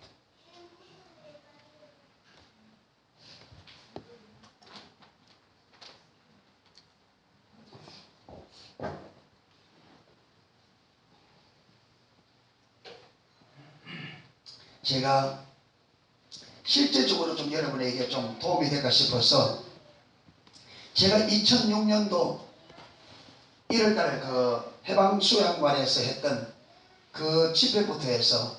제가 실제적으로 좀 여러분에게 좀 도움이 될까 싶어서 제가 2006년도 1월달 그 해방수양관에서 했던 그 집회부터 해서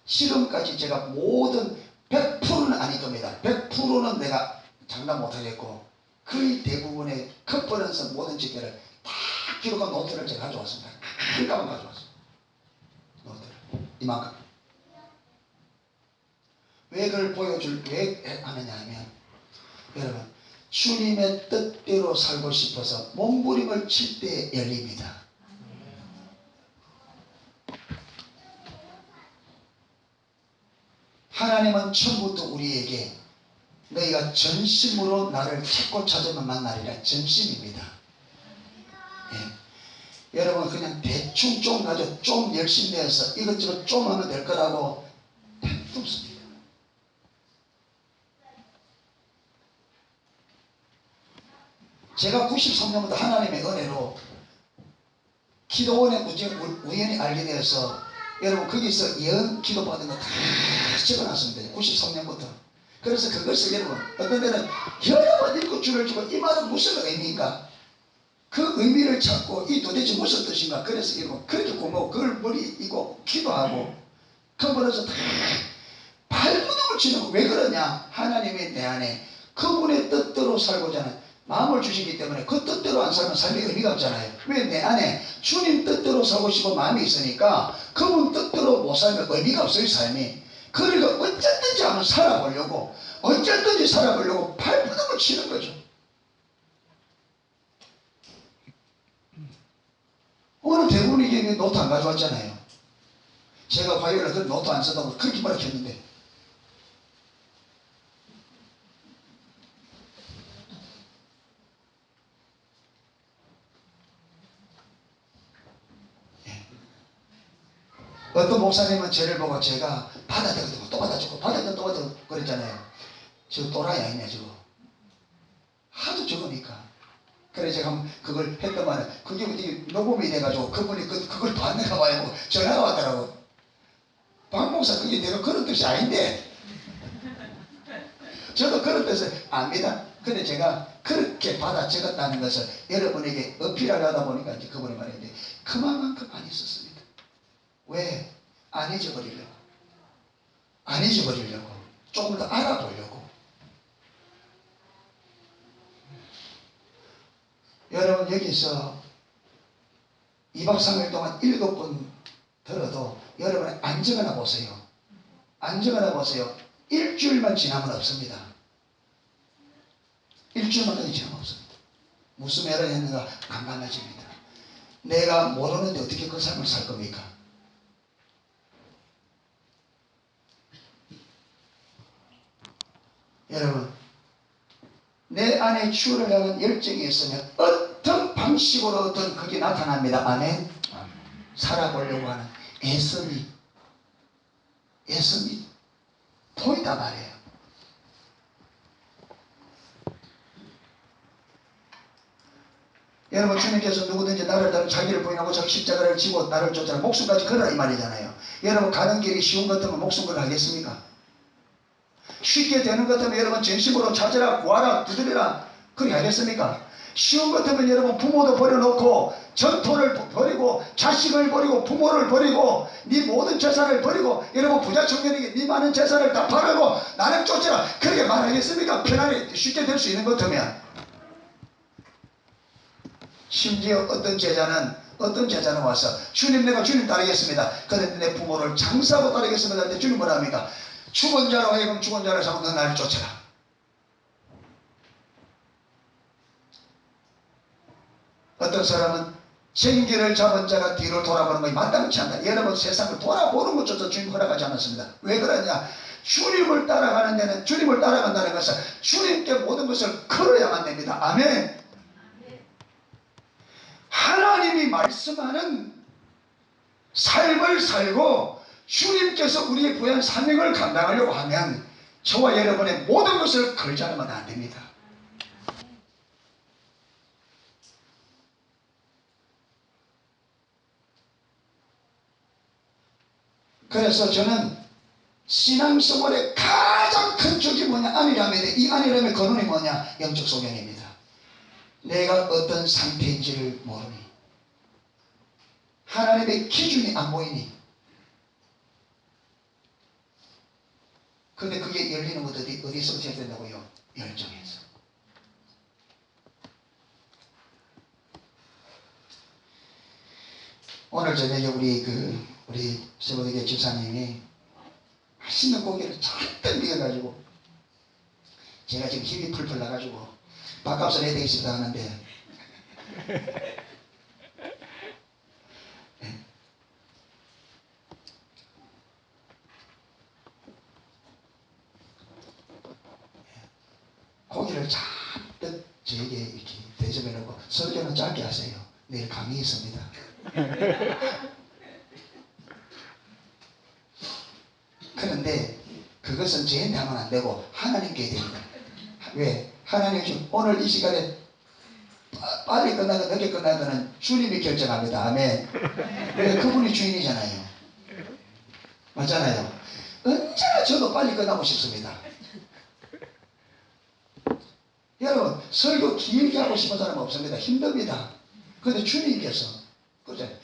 지금까지 제가 모든 100%는 아닐 겁니다. 100%는 내가 장담 못하겠고 거의 대부분의 컨퍼런스 모든 집회를 다 기록한 노트를 제가 가져왔습니다. 한 가방 가져왔습니다. 노트를 이만큼. 왜 그걸 왜 하느냐 하면 여러분 주님의 뜻대로 살고 싶어서 몸부림을 칠 때 열립니다. 하나님은 처음부터 우리에게 너희가 전심으로 나를 찾고 찾으면 만나리라. 전심입니다. 예. 여러분 그냥 대충 좀 가지고 좀 열심히 해서 이것저것 좀 하면 될 거라고 택도 없습니다. 제가 93년부터 하나님의 은혜로 기도원에 우연히 알게 되어서 여러분 거기서 예언 기도 받은 거 다 적어놨습니다. 93년부터. 그래서 그것을 여러분 어떤 데는 여러 번 읽고 줄을 주고 이 말은 무슨 의미인가? 그 의미를 찾고 이 도대체 무슨 뜻인가? 그래서 여러분 그렇게 고마워 그걸 머리 이고 기도하고 컨퍼런스 다 발버둥을 치는 거 왜 그러냐? 하나님이 내 안에 그분의 뜻대로 살고자 하는 마음을 주시기 때문에 그 뜻대로 안 살면 삶의 의미가 없잖아요. 왜 내 안에 주님 뜻대로 살고 싶은 마음이 있으니까 그분 뜻대로 못 살면 의미가 없어요. 삶이. 그러니까 어쨌든지 한번 살아보려고 어쨌든지 살아보려고 발버둥을 치는 거죠. 오늘 대부분 이게 노트 안 가져왔잖아요. 제가 화요일에 그 노트 안 쓴다고 그렇게 말했는데 어떤 목사님은 저를 보고 제가 받아들이고 또 받아주고 받아들이고 또 받아주고 그랬잖아요. 저 또라이 아니냐 저거. 하도 적으니까. 그래 제가 그걸 했더만 그게 어디 녹음이 돼가지고 그분이 그걸 받는가 봐요. 전화가 왔더라고. 박 목사 그게 내가 그런 뜻이 아닌데. 저도 그런 뜻을 압니다. 근데 제가 그렇게 받아 적었다는 것을 여러분에게 어필하려다 보니까 이제 그분이 말했는데 그만큼 안 있었습니다. 왜? 안 잊어버리려고. 안 잊어버리려고. 조금 더 알아보려고. 여러분 여기서 2박 3일 동안 7번 들어도 여러분 안 적어나 보세요. 안 적어나 보세요. 일주일만 지나면 없습니다. 일주일만 지나면 없습니다. 무슨 말을 했는가 간단해집니다. 내가 모르는데 어떻게 그 삶을 살 겁니까? 여러분 내 안에 주를 향한 열정이 있으면 어떤 방식으로든 그게 나타납니다. 아멘. 살아보려고 하는 애씀이 보인단 말이에요. 여러분 주님께서 누구든지 나를 따라 자기를 부인하고 자기 십자가를 지고 나를 쫓아라 목숨까지 걸어라 이 말이잖아요. 여러분 가는 길이 쉬운 것 같으면 목숨 걸어 하겠습니까? 쉽게 되는 것 같으면 여러분 전심으로 찾으라 구하라 두드리라 그렇게 하겠습니까? 쉬운 것 같으면 여러분 부모도 버려놓고 전토를 버리고 자식을 버리고 부모를 버리고 네 모든 재산을 버리고 여러분 부자 청년에게 네 많은 재산을 다 팔아고 나를 쫓아라 그렇게 말하겠습니까? 편하게 쉽게 될 수 있는 것 같으면. 심지어 어떤 제자는 어떤 제자는 와서 주님 내가 주님 따르겠습니다. 그런데 내 부모를 장사하고 따르겠습니다. 근데 주님 뭐라 합니까? 죽은 자로 하여금 죽은 자를 잡고 너 나를 쫓아라. 어떤 사람은 생기를 잡은 자가 뒤를 돌아보는 것이 마땅치 않다. 여러분 세상을 돌아보는 것조차 주님 허락하지 않았습니다. 왜 그러냐? 주님을 따라가는 데는 주님을 따라간다는 것은 주님께 모든 것을 걸어야만 됩니다. 아멘. 하나님이 말씀하는 삶을 살고 주님께서 우리의 부여한 사명을 감당하려고 하면 저와 여러분의 모든 것을 걸지 않으면 안 됩니다. 그래서 저는 신앙생활의 가장 큰 축이 뭐냐? 안일함인데 이 안일함의 근원이 뭐냐? 영적 소경입니다. 내가 어떤 상태인지를 모르니 하나님의 기준이 안 보이니 근데 그게 열리는 것 어디서 어떻게 된다고요? 열정에서. 오늘 저녁에 우리 세보대교 집사님이 맛있는 고기를 잔뜩 먹여가지고 제가 지금 힘이 풀풀 나가지고 밥값을 해야 되겠습니다 하는데 고기를 잔뜩 저에게 이렇게 대접해 놓고 설교는 짧게 하세요. 내일 강의 있습니다. 그런데 그것은 저한테 하면 안 되고 하나님께 해야 됩니다. 왜? 하나님 지금 오늘 이 시간에 빨리 끝나든 늦게 끝나든 주님이 결정합니다. 아멘. 왜? 그분이 주인이잖아요. 맞잖아요. 언제나 저도 빨리 끝나고 싶습니다. 여러분 설교 길게 하고 싶은 사람 없습니다. 힘듭니다. 그런데 주님께서 그제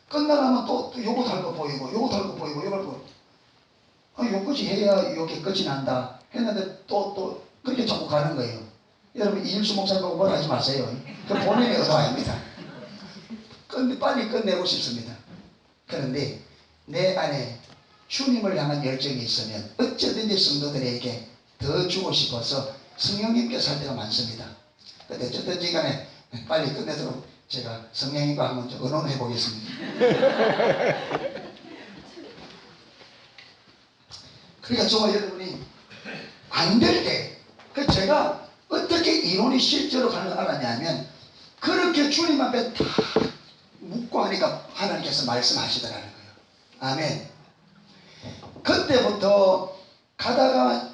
끝나가면 또 요거 달 거 보이고 요거 달 거 보이고 요거 달 거 요까지 해야 요게 끝이 난다 했는데 또 그렇게 자꾸 가는 거예요. 여러분 이일수 목사님하고 뭘 하지 마세요. 그 본인의 의도 아닙니다. 빨리 끝내고 싶습니다. 그런데 내 안에 주님을 향한 열정이 있으면 어쩌든지 성도들에게 더 주고 싶어서 성령님께서 할 때가 많습니다. 근데 어쩌든지 간에 빨리 끝내도록 제가 성령님과 한번 좀 의논해 보겠습니다. 그러니까 저와 여러분이 안 될 때, 제가 어떻게 이론이 실제로 가는 걸 알았냐면, 그렇게 주님 앞에 다 묻고 하니까 하나님께서 말씀하시더라는 거예요. 아멘. 그때부터 가다가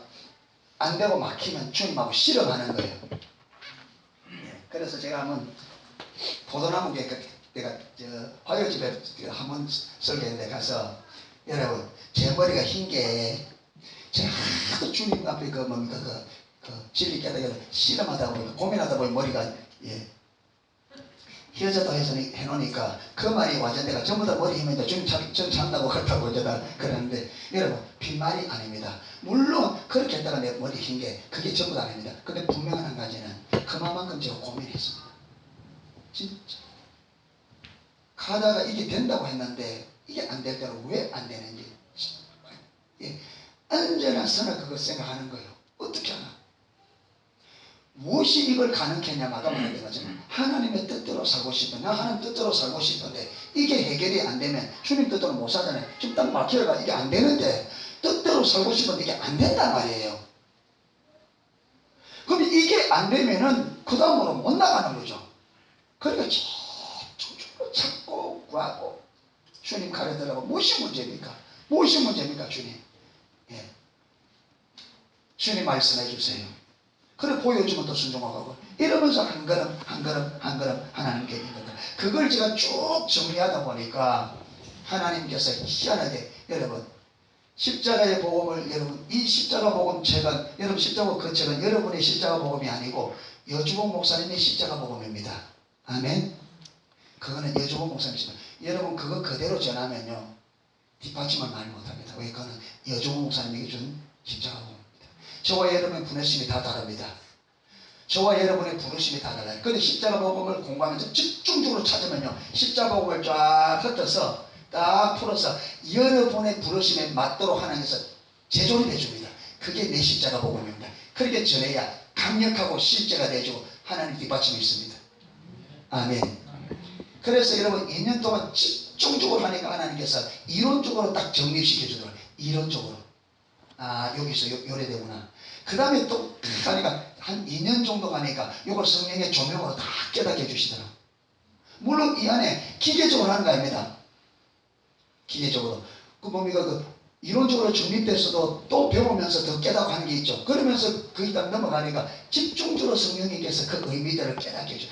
안 되고 막히면 주님하고 실험하는 거예요. 그래서 제가 한번 포도나무 내가 화요집에 한번 설교했는데 가서 여러분 제 머리가 흰 게 제가 하도 주님 앞에 그 진리 깨닫게 실험하다 보니까 고민하다 보니 머리가 휘어졌다고 해서 해놓으니까 그 말이 완전 내가 전부 다 머리 힘인데 주님 전 잔다고 그렇다고 이제다 그러는데 여러분 빈말이 아닙니다. 물론 그렇게 했다가 내 머리 흰 게 그게 전부 다 아닙니다. 근데 분명한 한 가지는 그만큼 제가 고민했습니다. 진짜 가다가 이게 된다고 했는데 이게 안 될 때는 왜 안 되는지 언제나 서나 그걸 생각하는 거예요. 어떻게 하나? 무엇이 이걸 가능케 했냐? 아까 말했던 것처럼 하나님의 뜻대로 살고 싶은데 나 하나님 뜻대로 살고 싶은데 이게 해결이 안 되면 주님 뜻대로 못 살잖아요. 지금 딱 막혀가 이게 안 되는데 뜻대로 살고 싶은데 이게 안 된단 말이에요. 그럼 이게 안 되면은 그 다음으로 못 나가는 거죠. 그러니까 저쪽으로 찾고 구하고 주님 가르쳐달라고. 무엇이 문제입니까? 무엇이 문제입니까 주님? 주님 말씀해 주세요. 그래 보여주면 또 순종하고 이러면서 한 걸음 한 걸음 한 걸음 하나님께 있는 거다. 그걸 제가 쭉 정리하다 보니까 하나님께서 희한하게 여러분 십자가의 복음을 여러분 이 십자가 복음 책은 여러분 십자가 그 책은 여러분의 십자가 복음이 아니고 여주봉 목사님의 십자가 복음입니다. 아멘. 그거는 여주봉 목사님이시다. 여러분 그거 그대로 전하면요 뒷받침을 많이 못합니다. 왜? 그거는 여주봉 목사님에게 준 십자가 복음. 저와 여러분의 분해심이 다 다릅니다. 저와 여러분의 부르심이 다 달라요. 그런데 십자가 복음을 공부하면서 집중적으로 찾으면요, 십자가 복음을 쫙 흩어서 딱 풀어서 여러분의 부르심에 맞도록 하나님께서 재조립해 줍니다. 그게 내 십자가 복음입니다. 그렇게 전해야 강력하고 실제가 되어주고 하나님 뒷받침이 있습니다. 아멘. 그래서 여러분 2년 동안 집중적으로 하니까 하나님께서 이론적으로 딱 정립시켜 주더라고요. 이론적으로. 아, 여기서 요래되구나. 그 다음에 또 가니까 한 2년 정도 가니까 이걸 성령의 조명으로 다 깨닫게 해주시더라고요. 물론 이 안에 기계적으로 하는 거 아닙니다. 기계적으로. 그 뭡니까? 그 이론적으로 정립됐어도 또 배우면서 더 깨닫고 하는 게 있죠. 그러면서 거기다 넘어가니까 집중적으로 성령님께서 그 의미들을 깨닫게 해줘요.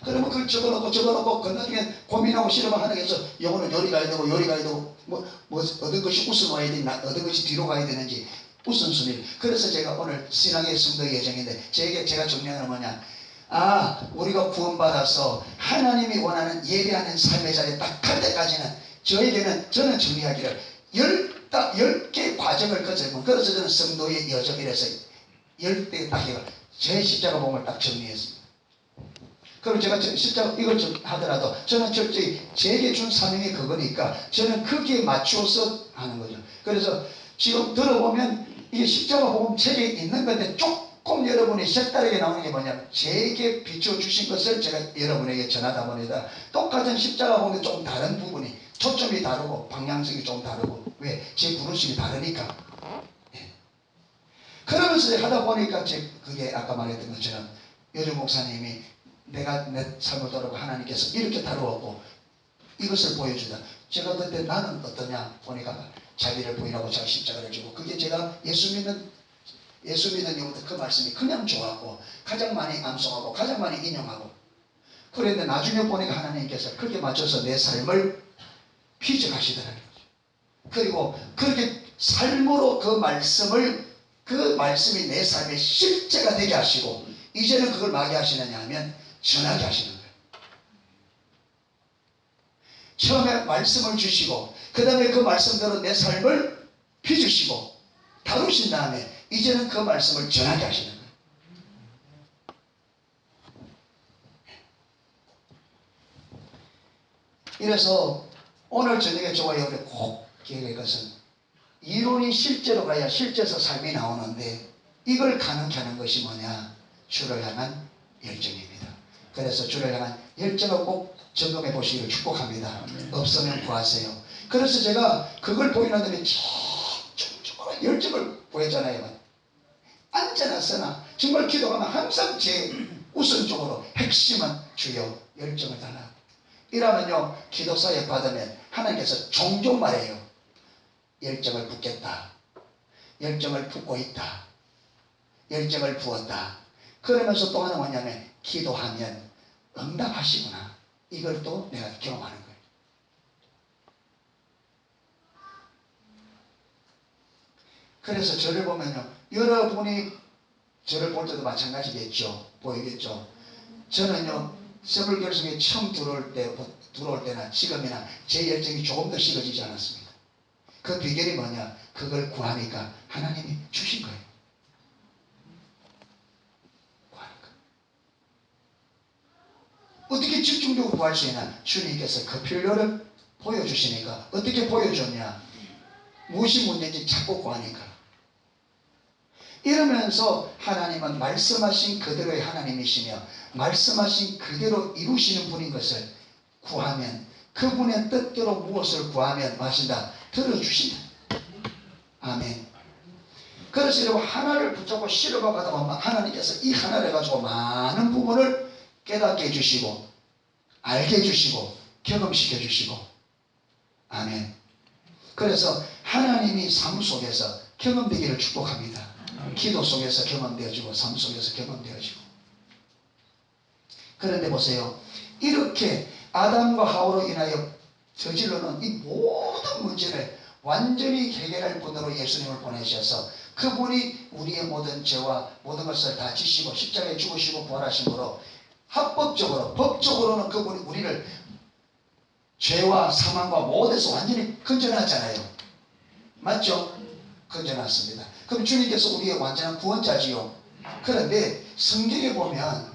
그러면 그걸 적어놓고 그 나중에 고민하고 실험하는 게 있어. 영어는 요리 가야 되고 요리 가야 되고 뭐 얻은 것이 우선 와야 되나 얻은 것이 뒤로 가야 되는지 우선순위. 그래서 제가 오늘 신앙의 성도 예정인데 제가 정리하는 뭐냐, 아, 우리가 구원받아서 하나님이 원하는 예배하는 삶의 자리에 딱 갈 때까지는 저는 정리하기를 10개 과정을 거쳐본. 그래서 저는 성도의 여정이라서 10대 딱 해가 제 십자가 복음을 딱 정리했습니다. 그럼 제가 십자가 이걸 좀 하더라도 저는 철저히 제게 준 사명이 그거니까 저는 거기에 맞추어서 하는 거죠. 그래서 지금 들어보면 이 십자가 복음 책에 있는 건데 조금 여러분이 색다르게 나오는 게 뭐냐면 제게 비춰주신 것을 제가 여러분에게 전하다 보니다 똑같은 십자가 복음에 조금 다른 부분이 초점이 다르고 방향성이 좀 다르고, 왜? 제 부르심이 다르니까. 예. 그러면서 하다 보니까 그게 아까 말했던 것처럼 요즘 목사님이 내가 내 삶을 돌아보고 하나님께서 이렇게 다루었고 이것을 보여주다. 제가 그때 나는 어떠냐 보니까 자비를 보이라고 자기 십자가를 주고, 그게 제가 예수 믿는 이후부터 그 말씀이 그냥 좋았고 가장 많이 암송하고 가장 많이 인용하고, 그런데 나중에 보니까 하나님께서 그렇게 맞춰서 내 삶을 피적하시더라는 거죠. 그리고 그렇게 삶으로 그 말씀이 내 삶의 실제가 되게 하시고, 이제는 그걸 뭐하게 하시느냐 하면 전하게 하시는 거예요. 처음에 말씀을 주시고 그 다음에 그 말씀대로 내 삶을 빚으시고 다루신 다음에 이제는 그 말씀을 전하게 하시는 거예요. 이래서 오늘 저녁에 저와 여러분이 꼭 기억할 것은, 이론이 실제로 가야 실제에서 삶이 나오는데 이걸 가능케 하는 것이 뭐냐? 주를 향한 열정입니다. 그래서 주를 향한 열정을 꼭 점검해 보시기를 축복합니다. 없으면 구하세요. 그래서 제가 그걸 보이는데 정말 열정을 보였잖아요. 언제나 쓰나 정말 기도하면 항상 제 우선적으로 핵심은 주여 열정을 달라. 이러면요, 기도 사역 받으면 하나님께서 종종 말해요. 열정을 붓겠다. 열정을 붓고 있다. 열정을 부었다. 그러면서 또 하나 뭐냐면 기도하면 응답하시구나. 이걸 또 내가 경험하는 거예요. 그래서 저를 보면요, 여러분이 저를 볼 때도 마찬가지겠죠. 보이겠죠. 저는요, 세월 결성에 처음 들어올 때나 지금이나 제 열정이 조금 더 식어지지 않았습니다. 그 비결이 뭐냐? 그걸 구하니까 하나님이 주신 거예요. 구하니까. 어떻게 집중적으로 구할 수 있냐? 주님께서 그 필요를 보여주시니까. 어떻게 보여줬냐? 무엇이 문제인지 자꾸 구하니까. 이러면서 하나님은 말씀하신 그대로의 하나님이시며 말씀하신 그대로 이루시는 분인 것을 구하면, 그분의 뜻대로 무엇을 구하면 마신다 들어주신다. 아멘. 그래서 여러분 하나를 붙잡고 실험하고 가다 보면 하나님께서 이 하나를 가지고 많은 부분을 깨닫게 해주시고 알게 해주시고 경험시켜 주시고. 아멘. 그래서 하나님이 삶 속에서 경험되기를 축복합니다. 기도 속에서 경험되어지고 삶 속에서 경험되어지고. 그런데 보세요, 이렇게 아담과 하와로 인하여 저질러놓은 이 모든 문제를 완전히 해결할 분으로 예수님을 보내셔서 그분이 우리의 모든 죄와 모든 것을 다 지시고 십자가에 죽으시고 부활하심으로 합법적으로 법적으로는 그분이 우리를 죄와 사망과 모든에서 완전히 건져놨잖아요. 맞죠? 건져놨습니다. 그럼 주님께서 우리의 완전한 구원자지요. 그런데 성경에 보면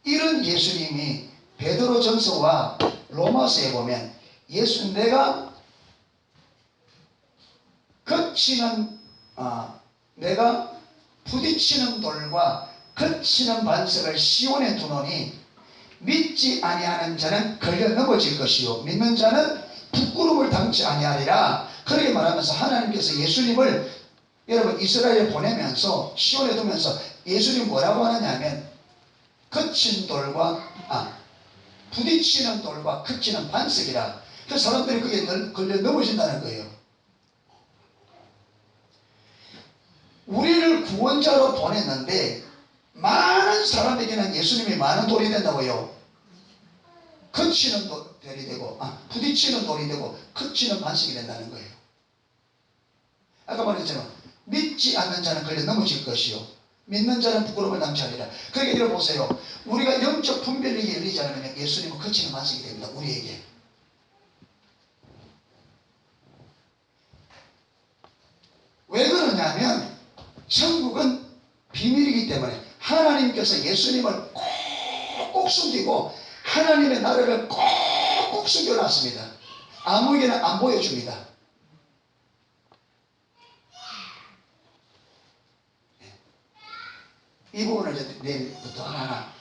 이런 예수님이 베드로전서와 로마서에 보면 예수 내가 내가 부딪히는 돌과 거치는 반석을 시온에 두노니 믿지 아니하는 자는 걸려 넘어질 것이요 믿는 자는 부끄러움을 당치 아니하리라. 그렇게 말하면서 하나님께서 예수님을 여러분 이스라엘에 보내면서 시온에 두면서 예수님 뭐라고 하느냐면 거친 돌과 부딪히는 돌과 거치는 반석이라. 그 사람들이 그게 걸려 넘어진다는 거예요. 우리를 구원자로 보냈는데 많은 사람에게는 예수님이 많은 돌이 된다고요. 거치는 돌이 되고 부딪히는 돌이 되고 거치는 반석이 된다는 거예요. 아까 말했잖아요. 믿지 않는 자는 걸려 넘어질 것이요 믿는 자는 부끄러움을 당치 않으리라. 그러니까 이걸 보세요. 우리가 영적 분별력이 열리지 않으면 예수님은 거치는 반석이 됩니다. 우리에게. 왜 그러냐면 천국은 비밀이기 때문에 하나님께서 예수님을 꼭 숨기고 하나님의 나라를 꼭 숨겨놨습니다. 아무에게나 안 보여줍니다. 이 부분을 이제 내일부터 하나하나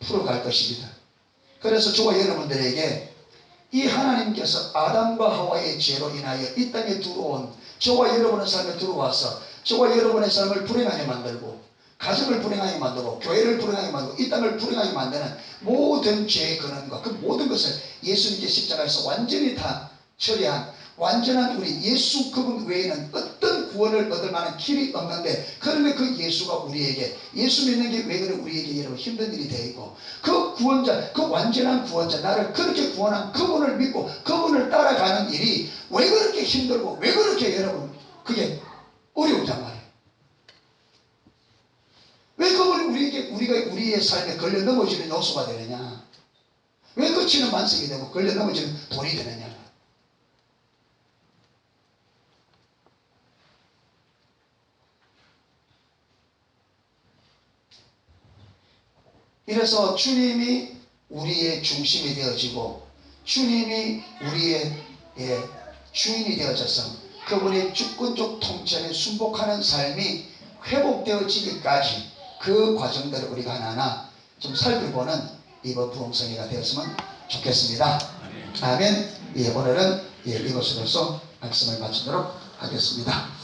풀어갈 것입니다. 그래서 저와 여러분들에게 이 하나님께서 아담과 하와의 죄로 인하여 이 땅에 들어온 저와 여러분의 삶에 들어와서 저와 여러분의 삶을 불행하게 만들고 가정을 불행하게 만들고 교회를 불행하게 만들고 이 땅을 불행하게 만드는 모든 죄의 근원과 그 모든 것을 예수님께 십자가에서 완전히 다 처리한 완전한 우리 예수 그분 외에는 어떤 구원을 얻을 만한 길이 없는데 그런데 그 예수가 우리에게 예수 믿는 게 왜 그래 우리에게 여러분 힘든 일이 되어 있고 그 구원자 그 완전한 구원자 나를 그렇게 구원한 그분을 믿고 그분을 따라가는 일이 왜 그렇게 힘들고 왜 그렇게 여러분 그게 어려우단 말이에요. 왜 그분이 우리의 삶에 걸려 넘어지는 요소가 되느냐, 왜 거치는 반석이 되고 걸려 넘어지는 돌이 되느냐. 이래서 주님이 우리의 중심이 되어지고 주님이 우리의 주인이 되어져서 그분의 주권적 통치에 순복하는 삶이 회복되어지기까지 그 과정들을 우리가 하나하나 좀 살펴보는 이번 부흥성회가 되었으면 좋겠습니다. 아멘. 오늘은 이것으로서 말씀을 마치도록 하겠습니다.